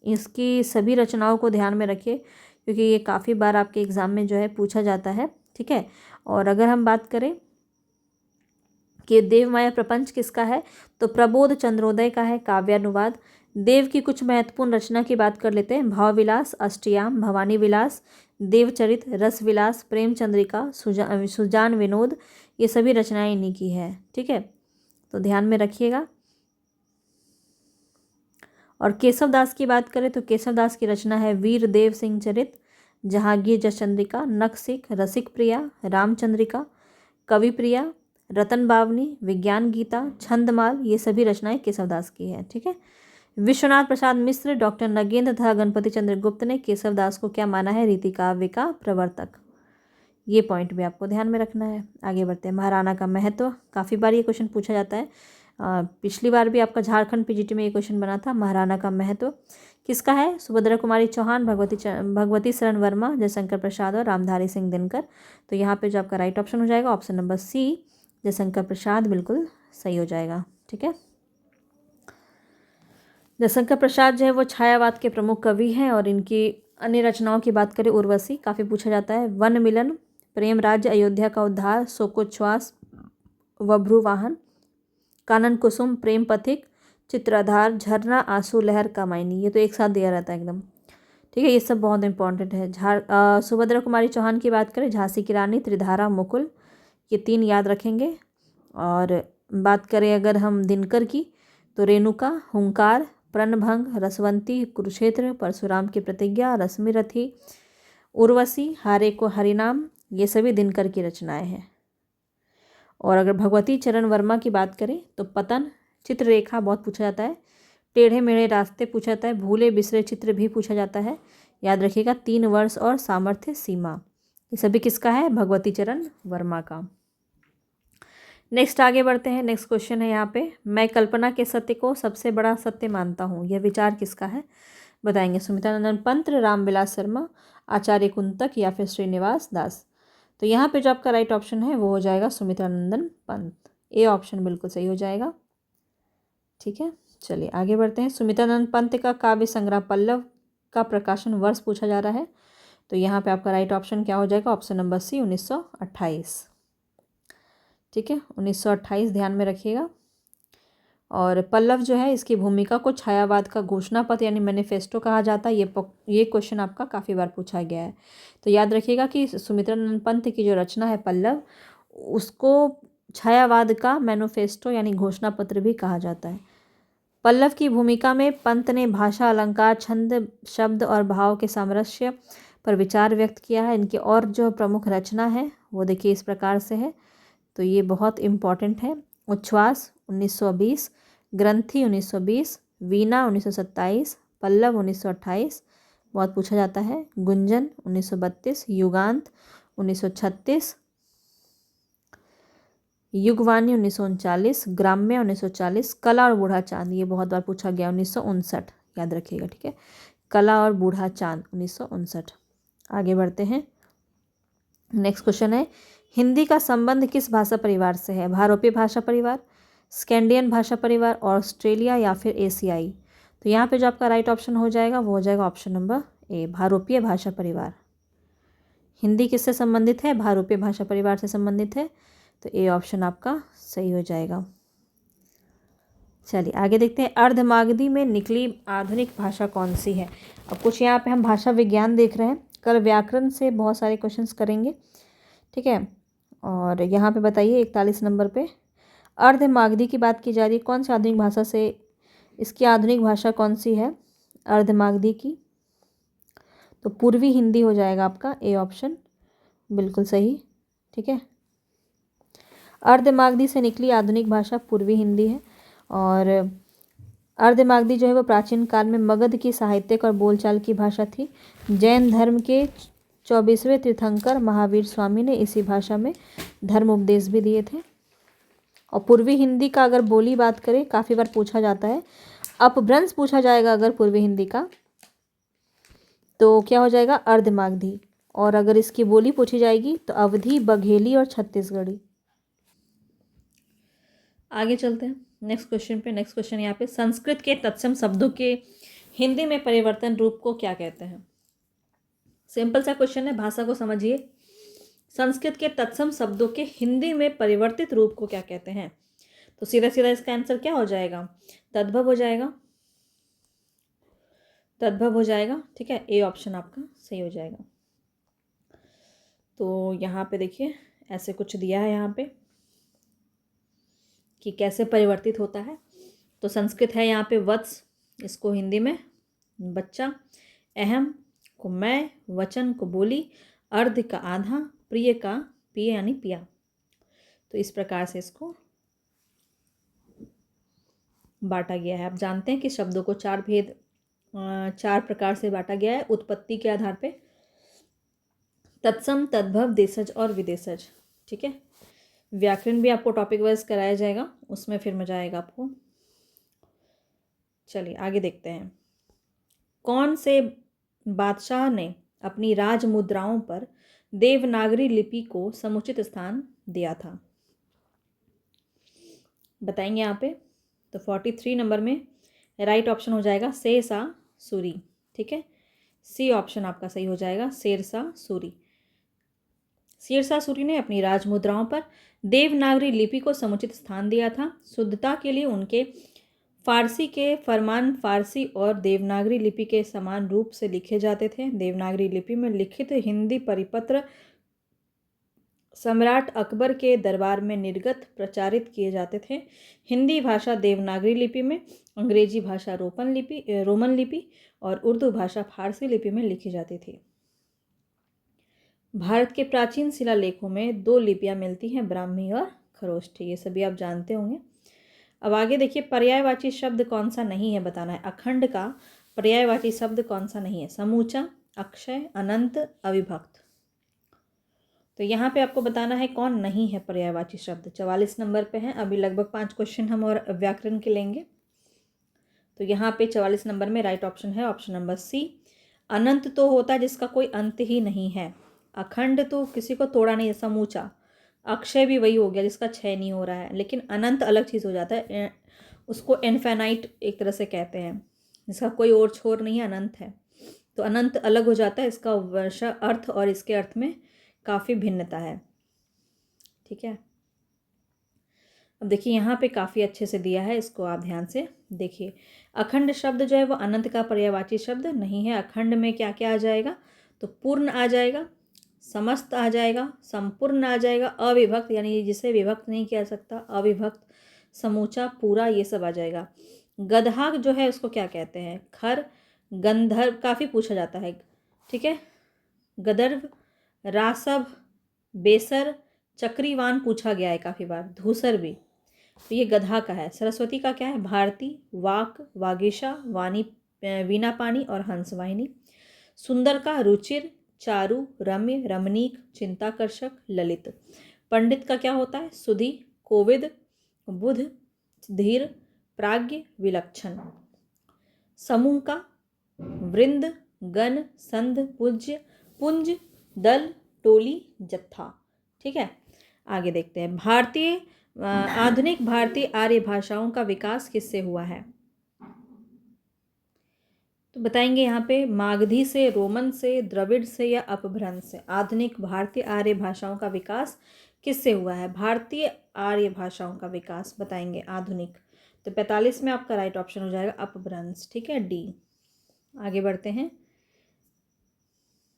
इसकी सभी रचनाओं को ध्यान में रखिए क्योंकि ये काफ़ी बार आपके एग्ज़ाम में जो है पूछा जाता है, ठीक है। और अगर हम बात करें कि देव माया प्रपंच किसका है, तो प्रबोध चंद्रोदय का है, काव्यानुवाद। देव की कुछ महत्वपूर्ण रचना की बात कर लेते हैं। भाव विलास, अष्टयाम, भवानी विलास, देवचरित, रस विलास, प्रेम चंद्रिका, सुजान विनोद, ये सभी रचनाएं इन्हीं की है, ठीक है, तो ध्यान में रखिएगा। और केशवदास की बात करें तो केशवदास की रचना है वीर देव सिंह चरित, जहांगीर जसचंद्रिका, नख सिख, रसिक प्रिया, रामचंद्रिका, कवि प्रिया, रतन बावनी, विज्ञान गीता, छंदमाल, ये सभी रचनाएं केशवदास की है, ठीक है। विश्वनाथ प्रसाद मिश्र, डॉक्टर नगेंद्र तथा गणपति चंद्र गुप्त ने केशवदास को क्या माना है? रीति काव्य का प्रवर्तक। ये पॉइंट भी आपको ध्यान में रखना है। आगे बढ़ते हैं। महाराणा का महत्व, काफ़ी बार ये क्वेश्चन पूछा जाता है, पिछली बार भी आपका झारखंड पीजीटी में ये क्वेश्चन बना था। महाराणा का महत्व किसका है? सुभद्रा कुमारी चौहान, भगवती शरण वर्मा, जयशंकर प्रसाद और रामधारी सिंह दिनकर। तो यहाँ पे जो आपका राइट ऑप्शन हो जाएगा ऑप्शन नंबर सी, जयशंकर प्रसाद, बिल्कुल सही हो जाएगा, ठीक है। जयशंकर प्रसाद जो है वो छायावाद के प्रमुख कवि हैं और इनकी अन्य रचनाओं की बात करें, उर्वशी काफ़ी पूछा जाता है, वन मिलन, प्रेम राज्य, अयोध्या का उद्धार, शोकोच्छ्वास, वभ्रुवाहन, कानन कुसुम, प्रेम पथिक, चित्राधार, झरना, आंसू, लहर, कामायनी, ये तो एक साथ दिया रहता है एकदम, ठीक है, ये सब बहुत इंपॉर्टेंट है। सुभद्रा कुमारी चौहान की बात करें, झांसी की रानी, त्रिधारा, मुकुल, ये 3 याद रखेंगे। और बात करें अगर हम दिनकर की तो रेणुका, हुंकार, प्रणभंग, रसवंती, कुरुक्षेत्र, परशुराम की प्रतिज्ञा, रश्मिरथी, उर्वशी, हारे को हरिनाम, ये सभी दिनकर की रचनाएं हैं। और अगर भगवती चरण वर्मा की बात करें तो पतन, चित्ररेखा बहुत पूछा जाता है, टेढ़े मेढ़े रास्ते पूछा जाता है, भूले बिसरे चित्र भी पूछा जाता है। याद रखिएगा 3 वर्ष और सामर्थ्य सीमा, ये सभी किसका है? भगवती चरण वर्मा का। नेक्स्ट आगे बढ़ते हैं। नेक्स्ट क्वेश्चन है यहाँ पे, मैं कल्पना के सत्य को सबसे बड़ा सत्य मानता हूँ, यह विचार किसका है? बताएंगे सुमित्रानंदन पंत, रामविलास शर्मा, आचार्य कुंतक या फिर श्रीनिवास दास। तो यहाँ पे जो आपका राइट ऑप्शन है वो हो जाएगा सुमित्रानंदन पंत, ए ऑप्शन बिल्कुल सही हो जाएगा। ठीक है, चलिए आगे बढ़ते हैं। सुमित्रानंद पंत का काव्य संग्रह पल्लव का प्रकाशन वर्ष पूछा जा रहा है, तो यहाँ पे आपका राइट ऑप्शन क्या हो जाएगा? Option number C 1928। ठीक है, 1928 ध्यान में रखिएगा। और पल्लव जो है इसकी भूमिका को छायावाद का घोषणा पत्र यानी मैनिफेस्टो कहा जाता है। ये क्वेश्चन आपका काफ़ी बार पूछा गया है, तो याद रखिएगा कि सुमित्रानंद पंत की जो रचना है पल्लव, उसको छायावाद का मैनिफेस्टो यानी घोषणा पत्र भी कहा जाता है। पल्लव की भूमिका में पंत ने भाषा, अलंकार, छंद, शब्द और भाव के सामरस्य पर विचार व्यक्त किया है। इनकी और जो प्रमुख रचना है वो देखिए इस प्रकार से है, तो ये बहुत इम्पॉर्टेंट है। उच्छ्वास 1920, ग्रंथि 1920, वीणा 1927, पल्लव 1928 बहुत पूछा जाता है, गुंजन 1932, युगांत 1936, युगवाणी 1939, ग्राम्य 1940, कला और बूढ़ा चांद ये बहुत बार पूछा गया 1959, याद रखिएगा। ठीक है, कला और बूढ़ा चांद 1959। आगे बढ़ते हैं। नेक्स्ट क्वेश्चन है, हिंदी का संबंध किस भाषा परिवार से है? भारोपीय भाषा परिवार, स्कैंडियन भाषा परिवार, ऑस्ट्रेलिया या फिर एशियाई। तो यहाँ पे जो आपका राइट ऑप्शन हो जाएगा वो हो जाएगा ऑप्शन नंबर ए, भारोपीय भाषा परिवार। हिंदी किससे संबंधित है? भारोपीय भाषा परिवार से संबंधित है, तो ए ऑप्शन आपका सही हो जाएगा। चलिए आगे देखते हैं, अर्धमागधी में निकली आधुनिक भाषा कौन सी है? अब कुछ यहाँ पे हम भाषा विज्ञान देख रहे हैं, कल व्याकरण से बहुत सारे क्वेश्चंस करेंगे। ठीक है, और यहाँ पे बताइए 41 नंबर पे अर्धमागधी की बात की जा रही है, कौन सी आधुनिक भाषा से, इसकी आधुनिक भाषा कौन सी है अर्धमागधी की? तो पूर्वी हिंदी हो जाएगा आपका, ए ऑप्शन बिल्कुल सही। ठीक है, अर्धमागधी से निकली आधुनिक भाषा पूर्वी हिंदी है। और अर्धमागधी जो है वो प्राचीन काल में मगध की साहित्यिक और बोलचाल की भाषा थी। जैन धर्म के 24वें तीर्थंकर महावीर स्वामी ने इसी भाषा में धर्म उपदेश भी दिए थे। और पूर्वी हिंदी का अगर बोली बात करें, काफ़ी बार पूछा जाता है, अपभ्रंश पूछा जाएगा अगर पूर्वी हिंदी का, तो क्या हो जाएगा? अर्धमागधी। और अगर इसकी बोली पूछी जाएगी तो अवधी, बघेली और छत्तीसगढ़ी। आगे चलते हैं नेक्स्ट क्वेश्चन पे। नेक्स्ट क्वेश्चन यहाँ पे, संस्कृत के तत्सम शब्दों के हिंदी में परिवर्तन रूप को क्या कहते हैं? सिंपल सा क्वेश्चन है, भाषा को समझिए। संस्कृत के तत्सम शब्दों के हिंदी में परिवर्तित रूप को क्या कहते हैं? तो सीधा सीधा इसका आंसर क्या हो जाएगा? तद्भव हो जाएगा, तद्भव हो जाएगा। ठीक है, ए ऑप्शन आपका सही हो जाएगा। तो यहाँ पे देखिए ऐसे कुछ दिया है यहाँ पे कि कैसे परिवर्तित होता है। तो संस्कृत है यहाँ पे वत्स, इसको हिंदी में बच्चा, अहम को मैं, वचन को बोली, अर्ध का आधा, प्रिय का पिय यानी पिया। तो इस प्रकार से इसको बांटा गया है। आप जानते हैं कि शब्दों को चार प्रकार से बांटा गया है उत्पत्ति के आधार पे, तत्सम, तद्भव, देशज और विदेशज। ठीक है, व्याकरण भी आपको टॉपिक वाइज कराया जाएगा, उसमें फिर मजा आएगा आपको। चलिए आगे देखते हैं, कौन से बादशाह ने अपनी राज मुद्राओं पर देवनागरी लिपि को समुचित स्थान दिया था? बताएंगे यहाँ पे। तो 43 नंबर में राइट ऑप्शन हो जाएगा शेरशाह सूरी। ठीक है, सी ऑप्शन आपका सही हो जाएगा, शेरशाह सूरी। शेरशाह सूरी ने अपनी राजमुद्राओं पर देवनागरी लिपि को समुचित स्थान दिया था। शुद्धता के लिए उनके फारसी के फरमान फारसी और देवनागरी लिपि के समान रूप से लिखे जाते थे। देवनागरी लिपि में लिखित हिंदी परिपत्र सम्राट अकबर के दरबार में निर्गत प्रचारित किए जाते थे। हिंदी भाषा देवनागरी लिपि में, अंग्रेजी भाषा रोमन लिपि और उर्दू भाषा फारसी लिपि में लिखी जाती थी। भारत के प्राचीन शिलालेखों में 2 लिपियां मिलती हैं, ब्राह्मी और खरोष्ठी, ये सभी आप जानते होंगे। अब आगे देखिए, पर्यायवाची शब्द कौन सा नहीं है बताना है। अखंड का पर्यायवाची शब्द कौन सा नहीं है? समूचा, अक्षय, अनंत, अविभक्त। तो यहाँ पे आपको बताना है कौन नहीं है पर्यायवाची शब्द। 44 नंबर पे है। अभी लगभग 5 क्वेश्चन हम और व्याकरण के लेंगे। तो यहाँ पे 44 नंबर में राइट ऑप्शन है ऑप्शन नंबर सी। अनंत तो होता है जिसका कोई अंत ही नहीं है। अखंड तो किसी को तोड़ा नहीं है। समूचा, अक्षय भी वही हो गया जिसका क्षय नहीं हो रहा है। लेकिन अनंत अलग चीज़ हो जाता है, उसको इनफाइनाइट एक तरह से कहते हैं, जिसका कोई और छोर नहीं है, अनंत है। तो अनंत अलग हो जाता है, इसका वर्षा अर्थ और इसके अर्थ में काफ़ी भिन्नता है। ठीक है, अब देखिए यहाँ पे काफ़ी अच्छे से दिया है, इसको आप ध्यान से देखिए। अखंड शब्द जो है वो अनंत का पर्यायवाची शब्द नहीं है। अखंड में क्या क्या आ जाएगा? तो पूर्ण आ जाएगा, समस्त आ जाएगा, संपूर्ण आ जाएगा, अविभक्त यानी जिसे विभक्त नहीं किया सकता, अविभक्त, समूचा, पूरा, ये सब आ जाएगा। गधा जो है उसको क्या कहते हैं? खर, गंधर्व, काफ़ी पूछा जाता है। ठीक है, गदर्भ, रासव, बेसर, चक्रीवान पूछा गया है काफ़ी बार, धूसर भी। तो ये गधा का है। सरस्वती का क्या है? भारती, वाक, वागीशा, वाणी, वीणा पानी और हंसवाहिनी। सुंदर का रुचिर, चारु, रम्य, रमणीक, चिंताकर्षक, ललित। पंडित का क्या होता है? सुधि, कोविद, बुध, धीर, प्राज्ञ, विलक्षण। समूह का वृंद, गण, संध, पूज्य, पुंज, दल, टोली, जत्था। ठीक है, आगे देखते हैं। आधुनिक भारतीय आर्य भाषाओं का विकास किससे हुआ है? तो बताएंगे यहाँ पे मागधी से, रोमन से, द्रविड़ से या अपभ्रंश से। आधुनिक भारतीय आर्य भाषाओं का विकास किससे हुआ है? भारतीय आर्य भाषाओं का विकास बताएंगे आधुनिक। तो 45 में आपका राइट ऑप्शन हो जाएगा अपभ्रंश। ठीक है, डी। आगे बढ़ते हैं।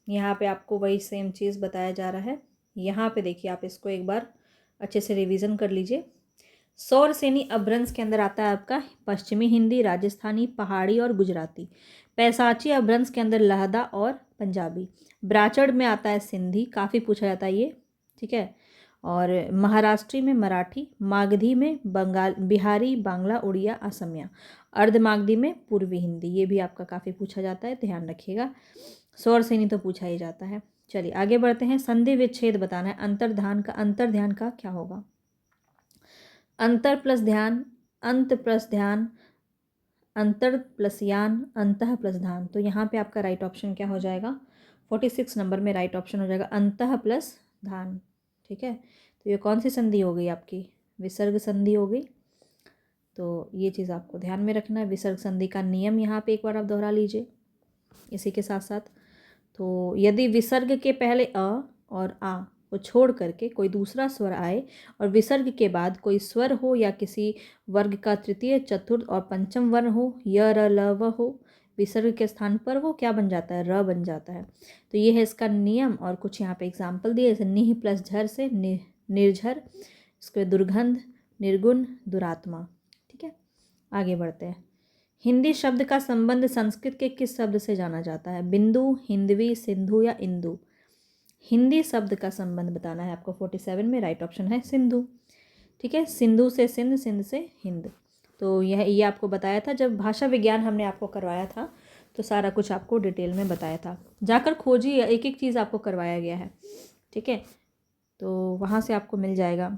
यहाँ पे आपको वही सेम चीज़ बताया जा रहा है। यहाँ पे देखिए, आप इसको एक बार अच्छे से रिवीजन कर लीजिए। सौरसेनी अपभ्रंश के अंदर आता है आपका पश्चिमी हिंदी, राजस्थानी, पहाड़ी और गुजराती। पैसाची अपभ्रंश के अंदर लहदा और पंजाबी। ब्राचड़ में आता है सिंधी, काफ़ी पूछा जाता है ये। ठीक है, और महाराष्ट्री में मराठी, मागधी में बंगाल, बिहारी, बांग्ला, उड़िया, असमिया। अर्धमागधी में पूर्वी हिंदी, ये भी आपका काफ़ी पूछा जाता है, ध्यान रखिएगा। सौरसेनी तो पूछा ही जाता है। चलिए आगे बढ़ते हैं। संधि विच्छेद बताना है। अंतर्ध्यान का क्या होगा? अंतर प्लस ध्यान, अंत प्लस ध्यान, अंतर प्लस यान, अंतः प्लस ध्यान। तो यहाँ पे आपका राइट ऑप्शन क्या हो जाएगा? 46 नंबर में राइट ऑप्शन हो जाएगा अंतः प्लस ध्यान। ठीक है, तो ये कौन सी संधि हो गई आपकी? विसर्ग संधि हो गई। तो ये चीज़ आपको ध्यान में रखना है। विसर्ग संधि का नियम यहाँ पे एक बार आप दोहरा लीजिए इसी के साथ साथ। तो यदि विसर्ग के पहले अ और आ को छोड़ करके कोई दूसरा स्वर आए और विसर्ग के बाद कोई स्वर हो या किसी वर्ग का तृतीय, चतुर्थ और पंचम वर्ण हो, य, र, ल, व हो, विसर्ग के स्थान पर वो क्या बन जाता है? र बन जाता है। तो ये है इसका नियम। और कुछ यहाँ पे एग्जाम्पल दिए, जैसे निह प्लस झर से निर्झर, इसके दुर्गंध, निर्गुण, दुरात्मा। ठीक है, आगे बढ़ते हैं। हिंदी शब्द का संबंध संस्कृत के किस शब्द से जाना जाता है? बिंदु, हिंदवी, सिंधु या इंदु। हिंदी शब्द का संबंध बताना है आपको। 47 में राइट ऑप्शन है सिंधु। ठीक है, सिंधु से सिंध, सिंध से हिंद। तो ये आपको बताया था जब भाषा विज्ञान हमने आपको करवाया था, तो सारा कुछ आपको डिटेल में बताया था। जाकर खोजिए, एक एक चीज़ आपको करवाया गया है। ठीक है, तो वहाँ से आपको मिल जाएगा।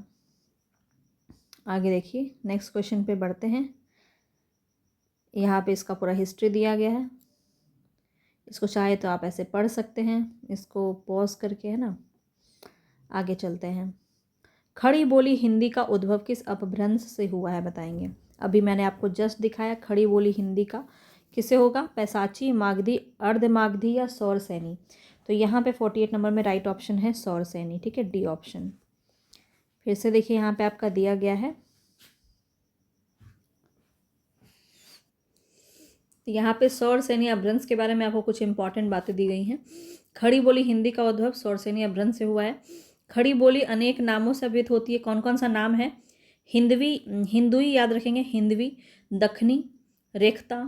आगे देखिए, नेक्स्ट क्वेश्चन पे बढ़ते हैं। यहाँ पे इसका पूरा हिस्ट्री दिया गया है। इसको चाहे तो आप ऐसे पढ़ सकते हैं, इसको पॉज करके, है ना। आगे चलते हैं। खड़ी बोली हिंदी का उद्भव किस अपभ्रंश से हुआ है बताएंगे। अभी मैंने आपको जस्ट दिखाया खड़ी बोली हिंदी का किससे होगा? पैसाची, मागधी, अर्धमागधी या सौरसेनी। तो यहाँ पे 48 नंबर में राइट ऑप्शन है सौरसेनी। ठीक है, डी ऑप्शन। फिर से देखिए, यहाँ पे आपका दिया गया है, यहाँ पे सौरसेनी अपभ्रंश के बारे में आपको कुछ इंपॉर्टेंट बातें दी गई हैं। खड़ी बोली हिंदी का उद्भव सौरसेनी अपभ्रंश से हुआ है। खड़ी बोली अनेक नामों से अभिहित होती है। कौन कौन सा नाम है? हिंदवी, हिंदुई याद रखेंगे, हिंदवी, दखनी, रेखता,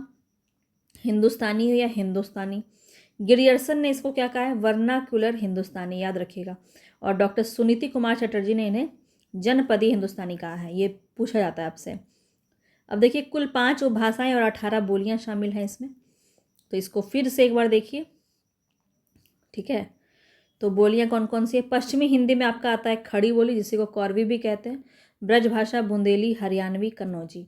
हिंदुस्तानी या हिंदुस्तानी। गिरियर्सन ने इसको क्या कहा है? वर्नाक्युलर हिंदुस्तानी, याद रखिएगा। और डॉक्टर सुनीति कुमार चटर्जी ने इन्हें जनपदीय हिंदुस्तानी कहा है, ये पूछा जाता है आपसे। अब देखिए कुल 5 उपभाषाएं और 18 बोलियां शामिल हैं इसमें, तो इसको फिर से एक बार देखिए, ठीक है। तो बोलियां कौन कौन सी है? पश्चिमी हिंदी में आपका आता है खड़ी बोली, जिसे को कौरवी भी कहते हैं। ब्रज भाषा बुंदेली, हरियाणवी, कन्नौजी।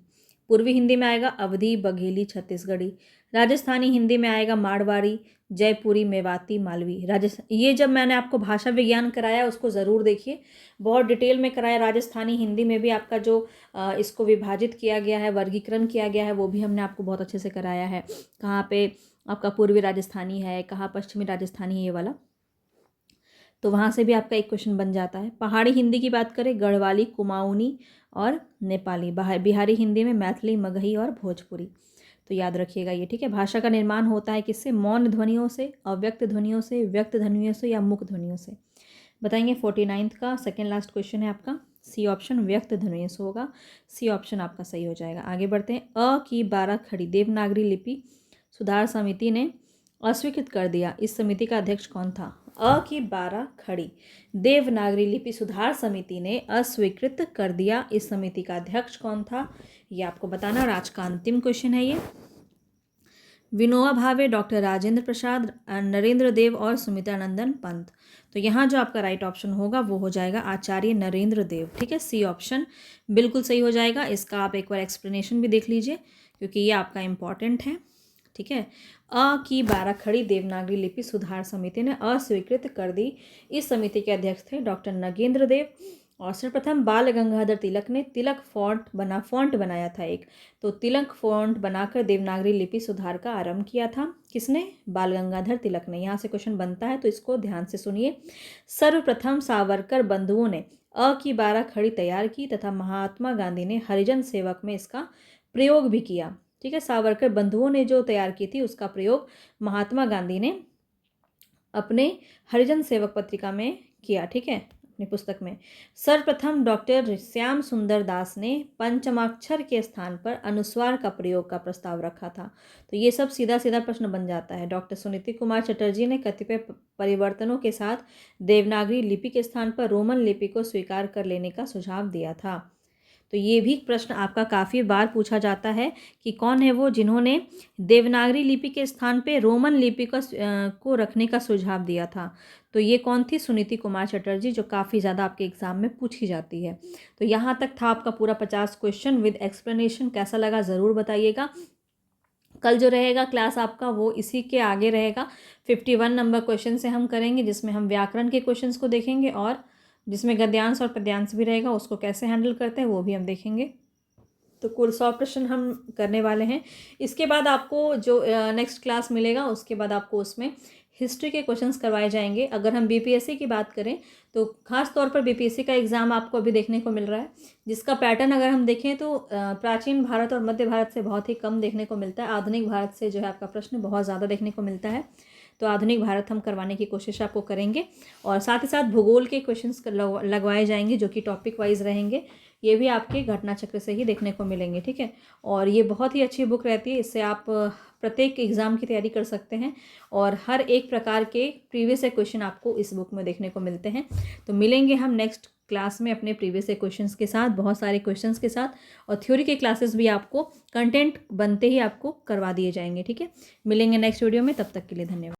पूर्वी हिंदी में आएगा अवधी, बघेली, छत्तीसगढ़ी। राजस्थानी हिंदी में आएगा मारवाड़ी, जयपुरी, मेवाती, मालवी। राजस्थान, ये जब मैंने आपको भाषा विज्ञान कराया उसको ज़रूर देखिए, बहुत डिटेल में कराया। राजस्थानी हिंदी में भी आपका जो इसको विभाजित किया गया है, वर्गीकरण किया गया है, वो भी हमने आपको बहुत अच्छे से कराया है। कहाँ पे आपका पूर्वी राजस्थानी है, कहाँ पश्चिमी राजस्थानी है, ये वाला। तो वहाँ से भी आपका एक क्वेश्चन बन जाता है। पहाड़ी हिंदी की बात करें, गढ़वाली, कुमाऊनी और नेपाली। बिहारी हिंदी में मैथिली, मगही और भोजपुरी। तो याद रखिएगा ये, ठीक है। भाषा का निर्माण होता है किससे? मौन ध्वनियों से, अव्यक्त ध्वनियों से, व्यक्त ध्वनियों से या मुख ध्वनियों से। बताएंगे 49th का सेकेंड लास्ट क्वेश्चन है आपका, सी ऑप्शन व्यक्त ध्वनियों से होगा। सी ऑप्शन आपका सही हो जाएगा। आगे बढ़ते हैं। अ की 12 खड़ी देवनागरी लिपि सुधार समिति ने अस्वीकृत कर दिया, इस समिति का अध्यक्ष कौन था? अ की 12 खड़ी देवनागरी लिपि सुधार समिति ने अस्वीकृत कर दिया, इस समिति का अध्यक्ष कौन था? ये आपको बताना। और आज का अंतिम क्वेश्चन है ये। विनोबा भावे, डॉक्टर राजेंद्र प्रसाद, नरेंद्र देव और सुमित्रानंदन पंत। तो यहाँ जो आपका राइट ऑप्शन होगा वो हो जाएगा आचार्य नरेंद्र देव, ठीक है। सी ऑप्शन बिल्कुल सही हो जाएगा। इसका आप एक बार एक्सप्लेनेशन भी देख लीजिए, क्योंकि ये आपका इम्पॉर्टेंट है, ठीक है। अ की 12 खड़ी देवनागरी लिपि सुधार समिति ने अस्वीकृत कर दी, इस समिति के अध्यक्ष थे डॉक्टर नगेंद्र देव। और सर्वप्रथम बाल गंगाधर तिलक ने तिलक फॉन्ट बनाया था एक, तो तिलक फॉन्ट बनाकर देवनागरी लिपि सुधार का आरंभ किया था। किसने? बाल गंगाधर तिलक ने। यहाँ से क्वेश्चन बनता है, तो इसको ध्यान से सुनिए। सर्वप्रथम सावरकर बंधुओं ने अ की 12 खड़ी तैयार की तथा महात्मा गांधी ने हरिजन सेवक में इसका प्रयोग भी किया, ठीक है। सावरकर बंधुओं ने जो तैयार की थी उसका प्रयोग महात्मा गांधी ने अपने हरिजन सेवक पत्रिका में किया, ठीक है, अपनी पुस्तक में। सर्वप्रथम डॉक्टर श्याम सुंदर दास ने पंचमाक्षर के स्थान पर अनुस्वार का प्रयोग का प्रस्ताव रखा था। तो ये सब सीधा सीधा प्रश्न बन जाता है। डॉक्टर सुनीति कुमार चटर्जी ने कतिपय परिवर्तनों के साथ देवनागरी लिपि के स्थान पर रोमन लिपि को स्वीकार कर लेने का सुझाव दिया था। तो ये भी प्रश्न आपका काफ़ी बार पूछा जाता है कि कौन है वो जिन्होंने देवनागरी लिपि के स्थान पे रोमन लिपि को रखने का सुझाव दिया था। तो ये कौन थी? सुनीति कुमार चटर्जी, जो काफ़ी ज़्यादा आपके एग्जाम में पूछी जाती है। तो यहाँ तक था आपका पूरा 50 क्वेश्चन विद एक्सप्लेनेशन। कैसा लगा ज़रूर बताइएगा। कल जो रहेगा क्लास आपका वो इसी के आगे रहेगा। 51 नंबर क्वेश्चन से हम करेंगे, जिसमें हम व्याकरण के क्वेश्चंस को देखेंगे और जिसमें गद्यांश और पद्यांश भी रहेगा, उसको कैसे हैंडल करते हैं वो भी हम देखेंगे। तो कुल 100 प्रश्न हम करने वाले हैं। इसके बाद आपको जो नेक्स्ट क्लास मिलेगा उसके बाद आपको उसमें हिस्ट्री के क्वेश्चंस करवाए जाएंगे। अगर हम बीपीएससी की बात करें तो खास तौर पर बीपीएससी का एग्ज़ाम आपको अभी देखने को मिल रहा है, जिसका पैटर्न अगर हम देखें तो प्राचीन भारत और मध्य भारत से बहुत ही कम देखने को मिलता है। आधुनिक भारत से जो है आपका प्रश्न बहुत ज़्यादा देखने को मिलता है। तो आधुनिक भारत हम करवाने की कोशिश आपको करेंगे, और साथ ही साथ भूगोल के क्वेश्चंस लगवाए जाएंगे जो कि टॉपिक वाइज रहेंगे। ये भी आपके घटना चक्र से ही देखने को मिलेंगे, ठीक है। और ये बहुत ही अच्छी बुक रहती है, इससे आप प्रत्येक एग्ज़ाम की तैयारी कर सकते हैं और हर एक प्रकार के प्रीवियस क्वेश्चन आपको इस बुक में देखने को मिलते हैं। तो मिलेंगे हम नेक्स्ट क्लास में अपने प्रीवियस क्वेश्चंस के साथ, बहुत सारे क्वेश्चंस के साथ, और थ्योरी के क्लासेस भी आपको कंटेंट बनते ही आपको करवा दिए जाएंगे, ठीक है। मिलेंगे नेक्स्ट वीडियो में, तब तक के लिए धन्यवाद।